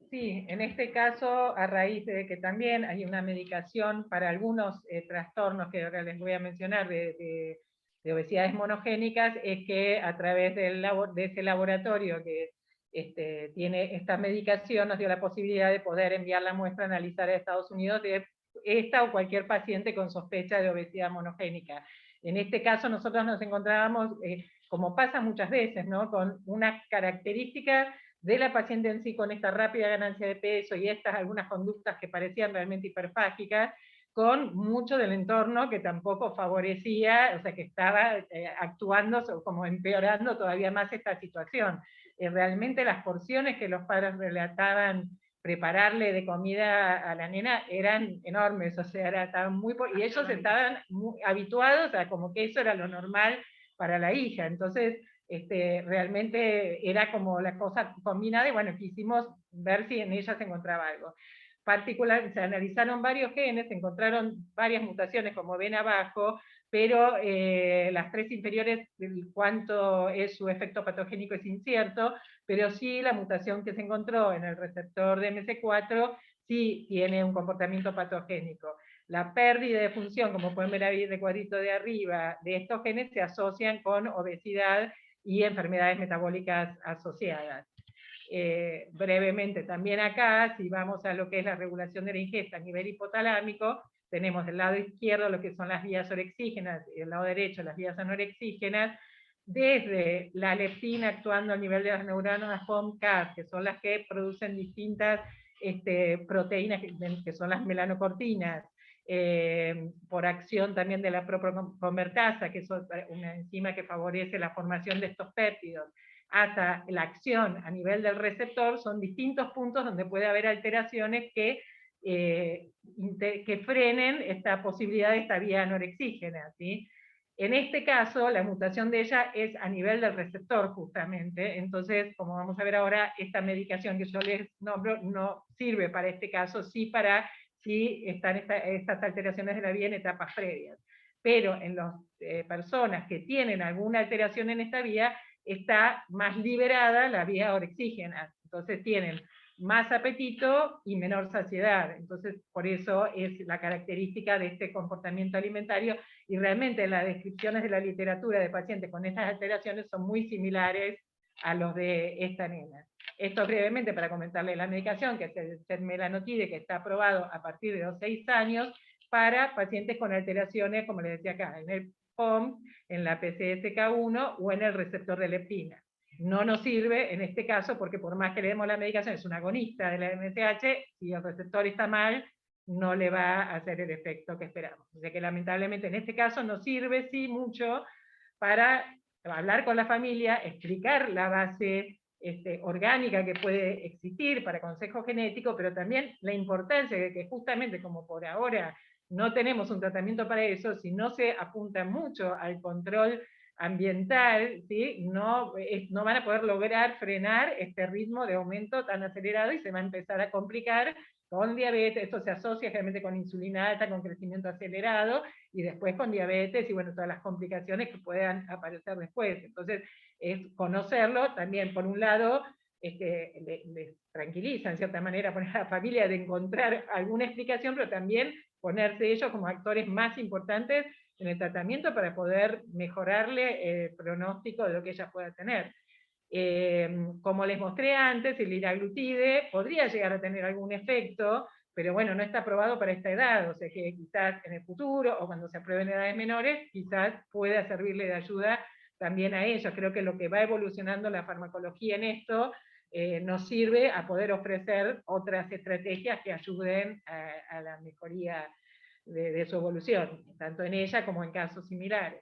Sí, en este caso, a raíz de que también hay una medicación para algunos trastornos que ahora les voy a mencionar de obesidades monogénicas, es que a través de ese laboratorio que tiene esta medicación nos dio la posibilidad de poder enviar la muestra a analizar a Estados Unidos de esta o cualquier paciente con sospecha de obesidad monogénica. En este caso nosotros nos encontrábamos, como pasa muchas veces, ¿no?, con una característica de la paciente en sí, con esta rápida ganancia de peso y estas algunas conductas que parecían realmente hiperfágicas, con mucho del entorno que tampoco favorecía, o sea, que estaba actuando como empeorando todavía más esta situación. Realmente las porciones que los padres relataban prepararle de comida a la nena eran enormes, o sea, estaban y ellos estaban muy habituados a como que eso era lo normal para la hija. Entonces, realmente era como la cosa combinada, y bueno, quisimos ver si en ella se encontraba algo. Se analizaron varios genes, se encontraron varias mutaciones, como ven abajo, pero las 3 inferiores, cuánto es su efecto patogénico es incierto, pero sí la mutación que se encontró en el receptor de MC4 sí tiene un comportamiento patogénico. La pérdida de función, como pueden ver ahí en el cuadrito de arriba, de estos genes se asocian con obesidad y enfermedades metabólicas asociadas. Brevemente también acá, si vamos a lo que es la regulación de la ingesta a nivel hipotalámico, tenemos del lado izquierdo lo que son las vías orexígenas y del lado derecho las vías anorexígenas, desde la leptina actuando a nivel de las neuronas HOMCAT, que son las que producen distintas proteínas que son las melanocortinas, por acción también de la proproconvertasa, que es una enzima que favorece la formación de estos péptidos, hasta la acción a nivel del receptor, son distintos puntos donde puede haber alteraciones que frenen esta posibilidad de esta vía anorexígena, ¿sí? En este caso, la mutación de ella es a nivel del receptor, justamente. Entonces, como vamos a ver ahora, esta medicación que yo les nombro no sirve para este caso, sí para si están estas alteraciones de la vía en etapas previas. Pero en las personas que tienen alguna alteración en esta vía, está más liberada la vía orexígena. Entonces tienen más apetito y menor saciedad. Entonces, por eso es la característica de este comportamiento alimentario, y realmente las descripciones de la literatura de pacientes con estas alteraciones son muy similares a los de esta nena. Esto brevemente para comentarle la medicación, que es el setmelanotide, que está aprobado a partir de los 6 años para pacientes con alteraciones, como les decía acá, en el POM, en la PCSK1 o en el receptor de leptina. No nos sirve en este caso porque por más que le demos la medicación, es un agonista de la MSH, si el receptor está mal, no le va a hacer el efecto que esperamos. O sea que lamentablemente en este caso nos sirve sí mucho para hablar con la familia, explicar la base orgánica que puede existir para consejo genético, pero también la importancia de que justamente como por ahora no tenemos un tratamiento para eso, si no se apunta mucho al control ambiental, ¿sí? No van a poder lograr frenar este ritmo de aumento tan acelerado y se va a empezar a complicar con diabetes. Esto se asocia generalmente con insulina alta, con crecimiento acelerado, y después con diabetes y bueno, todas las complicaciones que puedan aparecer después. Entonces, es conocerlo también, por un lado, les tranquiliza en cierta manera poner a la familia de encontrar alguna explicación, pero también ponerse ellos como actores más importantes en el tratamiento para poder mejorarle el pronóstico de lo que ella pueda tener. Como les mostré antes, el liraglutide podría llegar a tener algún efecto, pero bueno, no está aprobado para esta edad, o sea que quizás en el futuro, o cuando se apruebe en edades menores, quizás pueda servirle de ayuda también a ellos. Creo que lo que va evolucionando la farmacología en esto nos sirve a poder ofrecer otras estrategias que ayuden a la mejoría de su evolución, tanto en ella como en casos similares.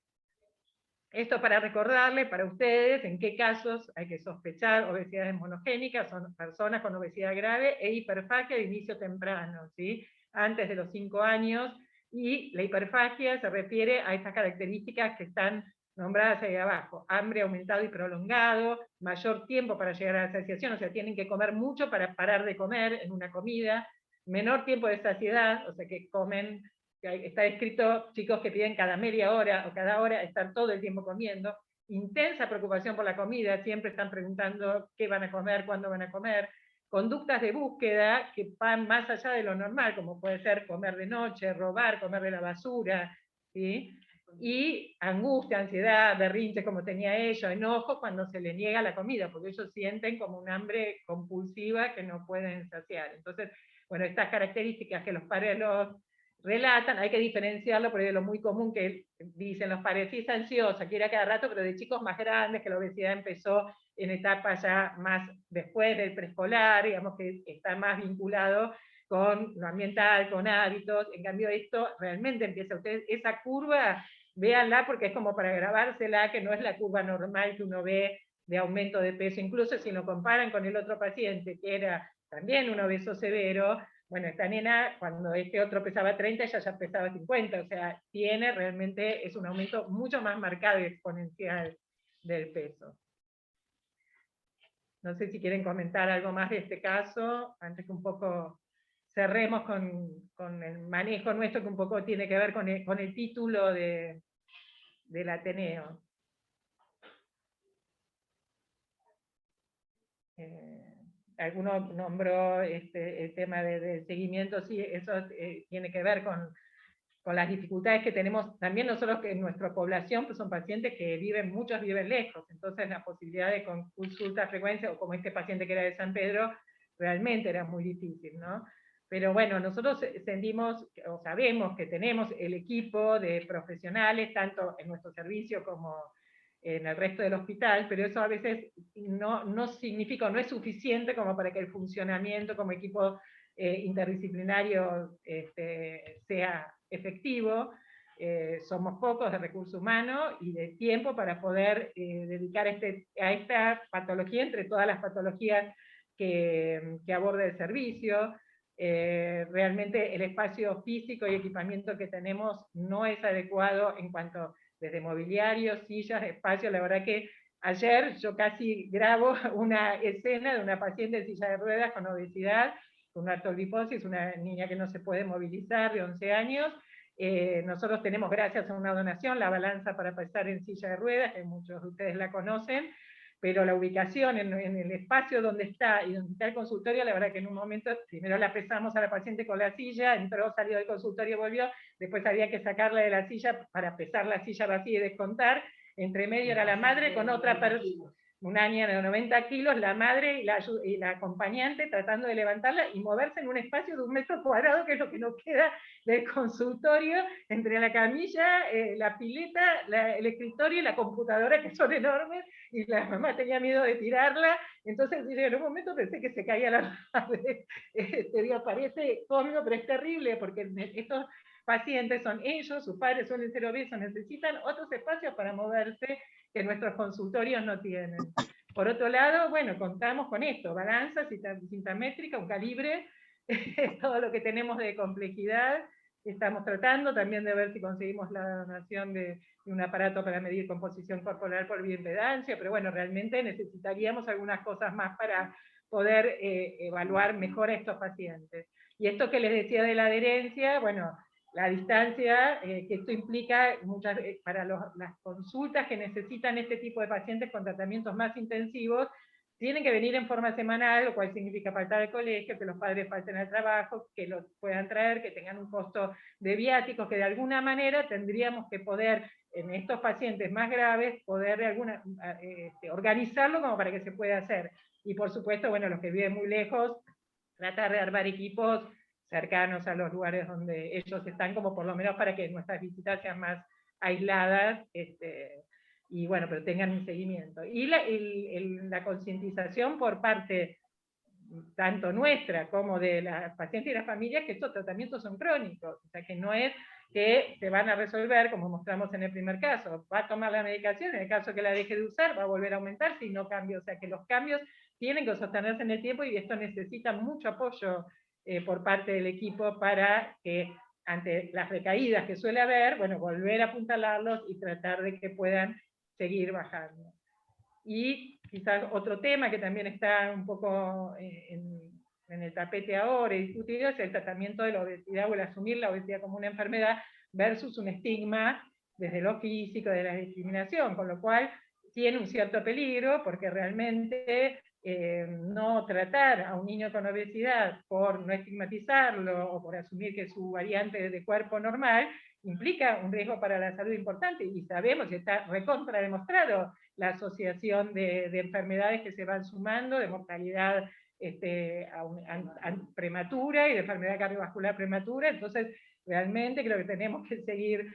Esto para recordarle para ustedes en qué casos hay que sospechar obesidades monogénicas, son personas con obesidad grave e hiperfagia de inicio temprano, ¿sí? Antes de los 5 años, y la hiperfagia se refiere a estas características que están nombradas ahí abajo: hambre aumentado y prolongado, mayor tiempo para llegar a la saciación, o sea, tienen que comer mucho para parar de comer en una comida, menor tiempo de saciedad, o sea, que comen. Está escrito chicos que piden cada media hora o cada hora estar todo el tiempo comiendo, intensa preocupación por la comida, siempre están preguntando qué van a comer, cuándo van a comer, conductas de búsqueda que van más allá de lo normal, como puede ser comer de noche, robar, comer de la basura, ¿sí? Y angustia, ansiedad, berrinches como tenía ella, enojo cuando se le niega la comida, porque ellos sienten como un hambre compulsiva que no pueden saciar. Entonces, bueno, estas características que los padres los relatan, hay que diferenciarlo, porque es lo muy común que dicen los padres: sí, es ansiosa, quiere a cada rato, pero de chicos más grandes, que la obesidad empezó en etapas ya más después del preescolar, digamos que está más vinculado con lo ambiental, con hábitos. En cambio esto realmente empieza, ustedes, esa curva, véanla porque es como para grabársela, que no es la curva normal que uno ve de aumento de peso, incluso si lo comparan con el otro paciente, que era también un obeso severo. Bueno, esta nena, cuando este otro pesaba 30, ella ya pesaba 50, o sea, realmente es un aumento mucho más marcado y exponencial del peso. No sé si quieren comentar algo más de este caso, antes que un poco cerremos con el manejo nuestro, que un poco tiene que ver con el título del Ateneo. alguno nombró el tema de seguimiento, sí, eso tiene que ver con las dificultades que tenemos también nosotros, que en nuestra población pues son pacientes que muchos viven lejos, entonces la posibilidad de consulta a frecuencia, o como este paciente que era de San Pedro, realmente era muy difícil, ¿no? Pero bueno, nosotros sentimos, o sabemos que tenemos el equipo de profesionales, tanto en nuestro servicio como en el resto del hospital, pero eso a veces no significa, no es suficiente como para que el funcionamiento como equipo interdisciplinario sea efectivo. Somos pocos de recursos humanos y de tiempo para poder dedicar a esta patología entre todas las patologías que aborda el servicio. Realmente el espacio físico y equipamiento que tenemos no es adecuado en cuanto desde mobiliario, sillas, espacio. La verdad que ayer yo casi grabo una escena de una paciente en silla de ruedas con obesidad, con artroliposis, una niña que no se puede movilizar, de 11 años. Nosotros tenemos, gracias a una donación, la balanza para pasar en silla de ruedas, que muchos de ustedes la conocen, pero la ubicación en el espacio donde está y donde está el consultorio, la verdad que en un momento, primero la pesamos a la paciente con la silla, entró, salió del consultorio, volvió, después había que sacarla de la silla para pesar la silla vacía y descontar, entre medio era la madre con otra persona, una niña de 90 kilos, la madre y la acompañante tratando de levantarla y moverse en un espacio de 1 metro cuadrado, que es lo que nos queda del consultorio, entre la camilla, la pileta, el escritorio y la computadora, que son enormes, y la mamá tenía miedo de tirarla, entonces en un momento pensé que se caía la madre. Parece cómico, pero es terrible, porque estos pacientes son ellos, sus padres suelen ser obesos, necesitan otros espacios para moverse que nuestros consultorios no tienen. Por otro lado, bueno, contamos con esto, balanza, cinta métrica, un calibre, todo lo que tenemos de complejidad. Estamos tratando también de ver si conseguimos la donación de un aparato para medir composición corporal por bioimpedancia, pero bueno, realmente necesitaríamos algunas cosas más para poder evaluar mejor a estos pacientes. Y esto que les decía de la adherencia, bueno, la distancia que esto implica para las consultas que necesitan este tipo de pacientes con tratamientos más intensivos, tienen que venir en forma semanal, lo cual significa faltar al colegio, que los padres falten al trabajo, que los puedan traer, que tengan un costo de viáticos, que de alguna manera tendríamos que poder, en estos pacientes más graves, poder de alguna, organizarlo como para que se pueda hacer. Y por supuesto, bueno, los que viven muy lejos, tratar de armar equipos cercanos a los lugares donde ellos están, como por lo menos para que nuestras visitas sean más aisladas, y bueno, pero tengan un seguimiento. Y la concientización por parte tanto nuestra como de las pacientes y las familias, que estos tratamientos son crónicos, o sea que no es que se van a resolver, como mostramos en el primer caso, va a tomar la medicación, en el caso que la deje de usar, va a volver a aumentar si no cambia, o sea que los cambios tienen que sostenerse en el tiempo y esto necesita mucho apoyo por parte del equipo para que ante las recaídas que suele haber, bueno, volver a apuntalarlos y tratar de que puedan seguir bajando. Y quizás otro tema que también está un poco en el tapete ahora y discutido es el tratamiento de la obesidad, o el asumir la obesidad como una enfermedad versus un estigma desde lo físico, de la discriminación, con lo cual tiene un cierto peligro, porque realmente no tratar a un niño con obesidad por no estigmatizarlo o por asumir que es su variante de cuerpo normal, implica un riesgo para la salud importante, y sabemos, y está recontra demostrado, la asociación de enfermedades que se van sumando, de mortalidad prematura y de enfermedad cardiovascular prematura. Entonces realmente creo que tenemos que seguir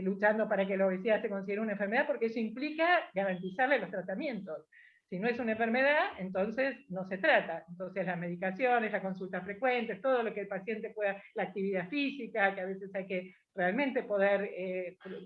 luchando para que la obesidad se considere una enfermedad, porque eso implica garantizarle los tratamientos. Si no es una enfermedad, entonces no se trata. Entonces las medicaciones, las consultas frecuentes, todo lo que el paciente pueda, la actividad física, que a veces hay que realmente poder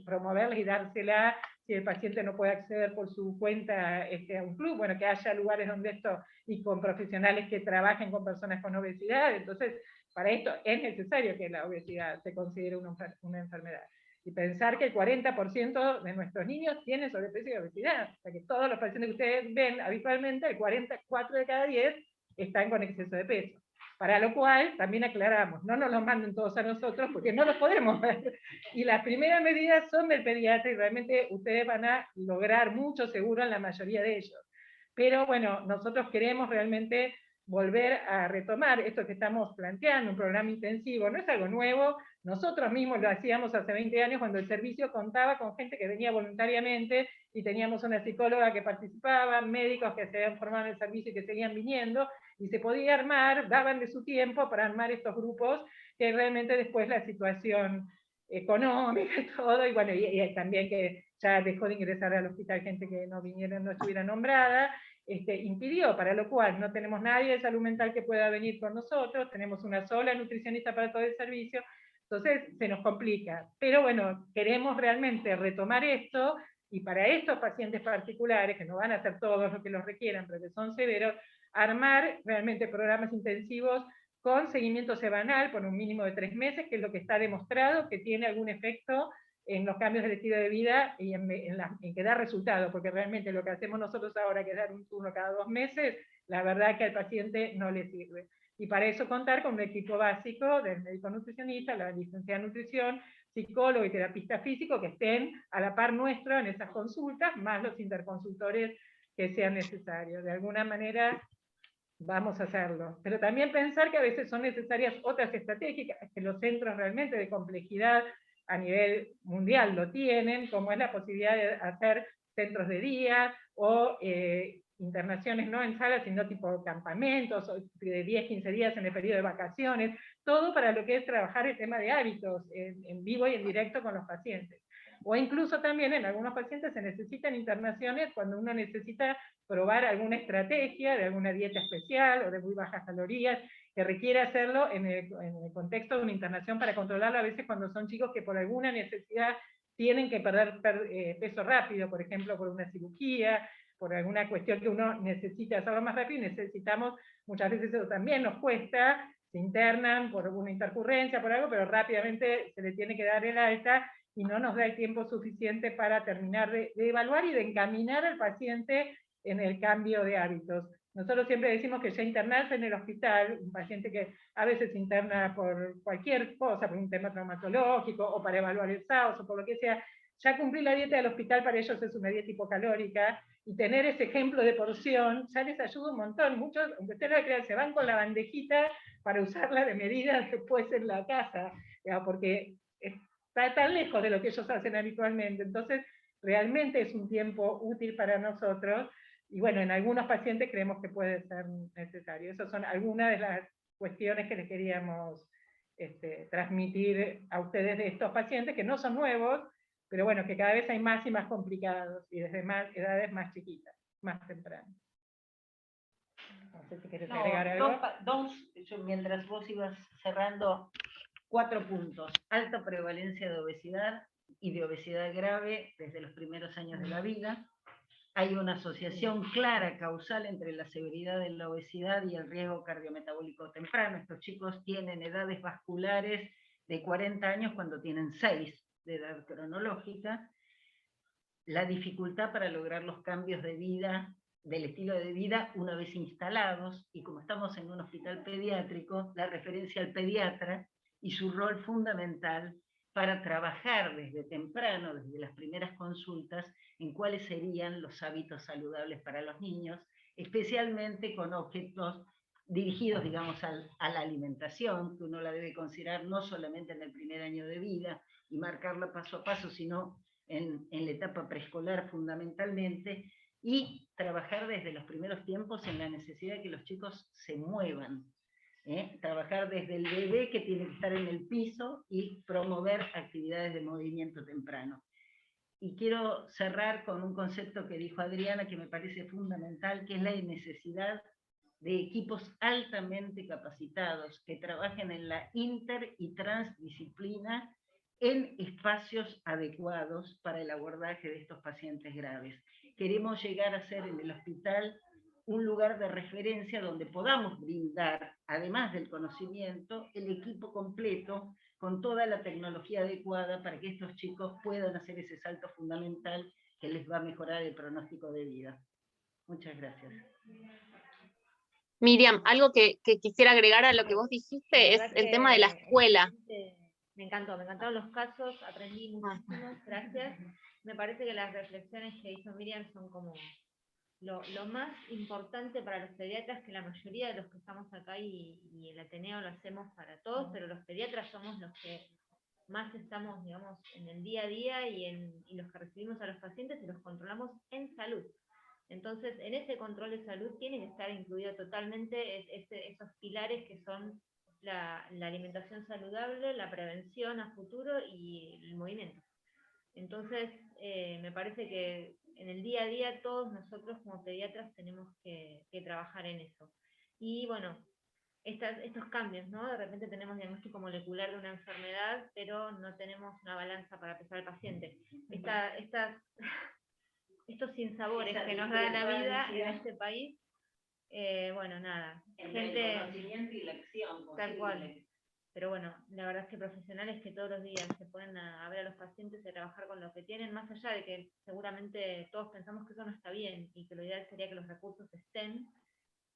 promoverla y dársela, si el paciente no puede acceder por su cuenta a un club, bueno, que haya lugares donde esto, y con profesionales que trabajen con personas con obesidad. Entonces, para esto es necesario que la obesidad se considere una enfermedad. Y pensar que el 40% de nuestros niños tienen sobrepeso y obesidad. O sea que todos los pacientes que ustedes ven habitualmente, el 44 de cada 10 están con exceso de peso. Para lo cual, también aclaramos, no nos los manden todos a nosotros porque no los podemos ver. Y las primeras medidas son del pediatra y realmente ustedes van a lograr mucho seguro en la mayoría de ellos. Pero bueno, nosotros queremos realmente volver a retomar esto que estamos planteando, un programa intensivo, no es algo nuevo, nosotros mismos lo hacíamos hace 20 años cuando el servicio contaba con gente que venía voluntariamente y teníamos una psicóloga que participaba, médicos que se habían formado en el servicio y que seguían viniendo, y se podía armar, daban de su tiempo para armar estos grupos, que realmente después la situación económica y todo, y bueno, y también que ya dejó de ingresar al hospital gente que no viniera, no estuviera nombrada, impidió, para lo cual no tenemos nadie de salud mental que pueda venir con nosotros, tenemos una sola nutricionista para todo el servicio, entonces se nos complica. Pero bueno, queremos realmente retomar esto, y para estos pacientes particulares, que no van a ser todos los que los requieran, pero que son severos, armar realmente programas intensivos con seguimiento semanal por un mínimo de 3 meses, que es lo que está demostrado que tiene algún efecto en los cambios del estilo de vida y en que da resultado, porque realmente lo que hacemos nosotros ahora, que es dar un turno cada 2 meses, la verdad que al paciente no le sirve. Y para eso contar con un equipo básico del médico nutricionista, la licenciada en nutrición, psicólogo y terapista físico que estén a la par nuestro en esas consultas, más los interconsultores que sean necesarios. De alguna manera vamos a hacerlo. Pero también pensar que a veces son necesarias otras estrategias, que los centros realmente de complejidad a nivel mundial lo tienen, como es la posibilidad de hacer centros de día o internaciones no en salas, sino tipo campamentos, de 10, 15 días en el periodo de vacaciones, todo para lo que es trabajar el tema de hábitos en vivo y en directo con los pacientes. O incluso también en algunos pacientes se necesitan internaciones cuando uno necesita probar alguna estrategia de alguna dieta especial o de muy bajas calorías, que requiere hacerlo en el contexto de una internación para controlarlo, a veces cuando son chicos que por alguna necesidad tienen que perder peso rápido, por ejemplo, por una cirugía, por alguna cuestión que uno necesita hacerlo más rápido, y necesitamos, muchas veces eso también nos cuesta, se internan por alguna intercurrencia, por algo, pero rápidamente se le tiene que dar el alta, y no nos da el tiempo suficiente para terminar de evaluar y de encaminar al paciente en el cambio de hábitos. Nosotros siempre decimos que ya internarse en el hospital, un paciente que a veces se interna por cualquier cosa, por un tema traumatológico, o para evaluar el SAOS, o por lo que sea, ya cumplir la dieta del hospital para ellos es una dieta hipocalórica, y tener ese ejemplo de porción ya les ayuda un montón. Muchos, aunque ustedes no lo crean, se van con la bandejita para usarla de medida después en la casa, porque está tan lejos de lo que ellos hacen habitualmente. Entonces, realmente es un tiempo útil para nosotros, y bueno, en algunos pacientes creemos que puede ser necesario. Esas son algunas de las cuestiones que les queríamos transmitir a ustedes de estos pacientes, que no son nuevos, pero bueno, que cada vez hay más y más complicados, y desde edades más chiquitas, más tempranas. No sé si querés agregar algo. Mientras vos ibas cerrando, 4 puntos. Alta prevalencia de obesidad y de obesidad grave desde los primeros años de la vida. Hay una asociación clara, causal, entre la severidad de la obesidad y el riesgo cardiometabólico temprano. Estos chicos tienen edades vasculares de 40 años cuando tienen 6 de edad cronológica. La dificultad para lograr los cambios de vida, del estilo de vida, una vez instalados, y como estamos en un hospital pediátrico, la referencia al pediatra y su rol fundamental para trabajar desde temprano, desde las primeras consultas, en cuáles serían los hábitos saludables para los niños, especialmente con objetos dirigidos, digamos, a la alimentación, que uno la debe considerar no solamente en el primer año de vida y marcarla paso a paso, sino en la etapa preescolar fundamentalmente, y trabajar desde los primeros tiempos en la necesidad de que los chicos se muevan. Trabajar desde el bebé, que tiene que estar en el piso, y promover actividades de movimiento temprano. Y quiero cerrar con un concepto que dijo Adriana, que me parece fundamental, que es la necesidad de equipos altamente capacitados que trabajen en la inter y transdisciplina en espacios adecuados para el abordaje de estos pacientes graves. Queremos llegar a ser en el hospital un lugar de referencia donde podamos brindar, además del conocimiento, el equipo completo con toda la tecnología adecuada para que estos chicos puedan hacer ese salto fundamental que les va a mejorar el pronóstico de vida. Muchas gracias. Miriam, algo que quisiera agregar a lo que vos dijiste es el tema de la escuela. Me encantaron los casos, aprendí muchísimo, gracias. Me parece que las reflexiones que hizo Miriam son como lo más importante para los pediatras, que la mayoría de los que estamos acá y el Ateneo lo hacemos para todos, pero los pediatras somos los que más estamos, digamos, en el día a día y los que recibimos a los pacientes y los controlamos en salud. Entonces, en ese control de salud tiene que estar incluido totalmente esos pilares que son la alimentación saludable, la prevención a futuro y el movimiento. Entonces, me parece que en el día a día todos nosotros como pediatras tenemos que trabajar en eso. Y bueno, estos cambios, ¿no? De repente tenemos diagnóstico molecular de una enfermedad, pero no tenemos una balanza para pesar al paciente. Estos sinsabores que nos da la vida en este país, bueno, nada. Entre el conocimiento y la acción Tal posible. cual. Pero bueno, la verdad es que profesionales que todos los días se ponen a ver a los pacientes y a trabajar con lo que tienen, más allá de que seguramente todos pensamos que eso no está bien y que lo ideal sería que los recursos estén,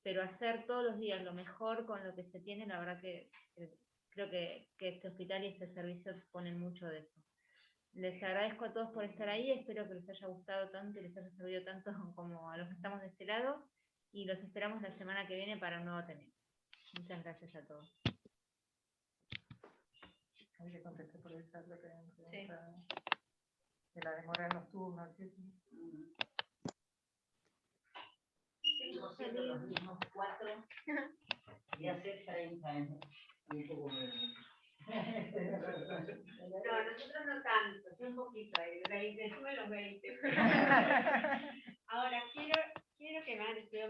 pero hacer todos los días lo mejor con lo que se tiene, la verdad que creo que este hospital y este servicio ponen mucho de eso. Les agradezco a todos por estar ahí, espero que les haya gustado tanto y les haya servido tanto como a los que estamos de este lado, y los esperamos la semana que viene para un nuevo Ateneo. Muchas gracias a todos. Ahí le contesté por el chat lo que me preguntaban. De la demora en los turnos. Seguimos siendo los mismos 4 y hace 30 años. Un poco menos. No, nosotros no tanto, sí un poquito, el 20, sube los 20. Ahora, quiero que me hagan estudio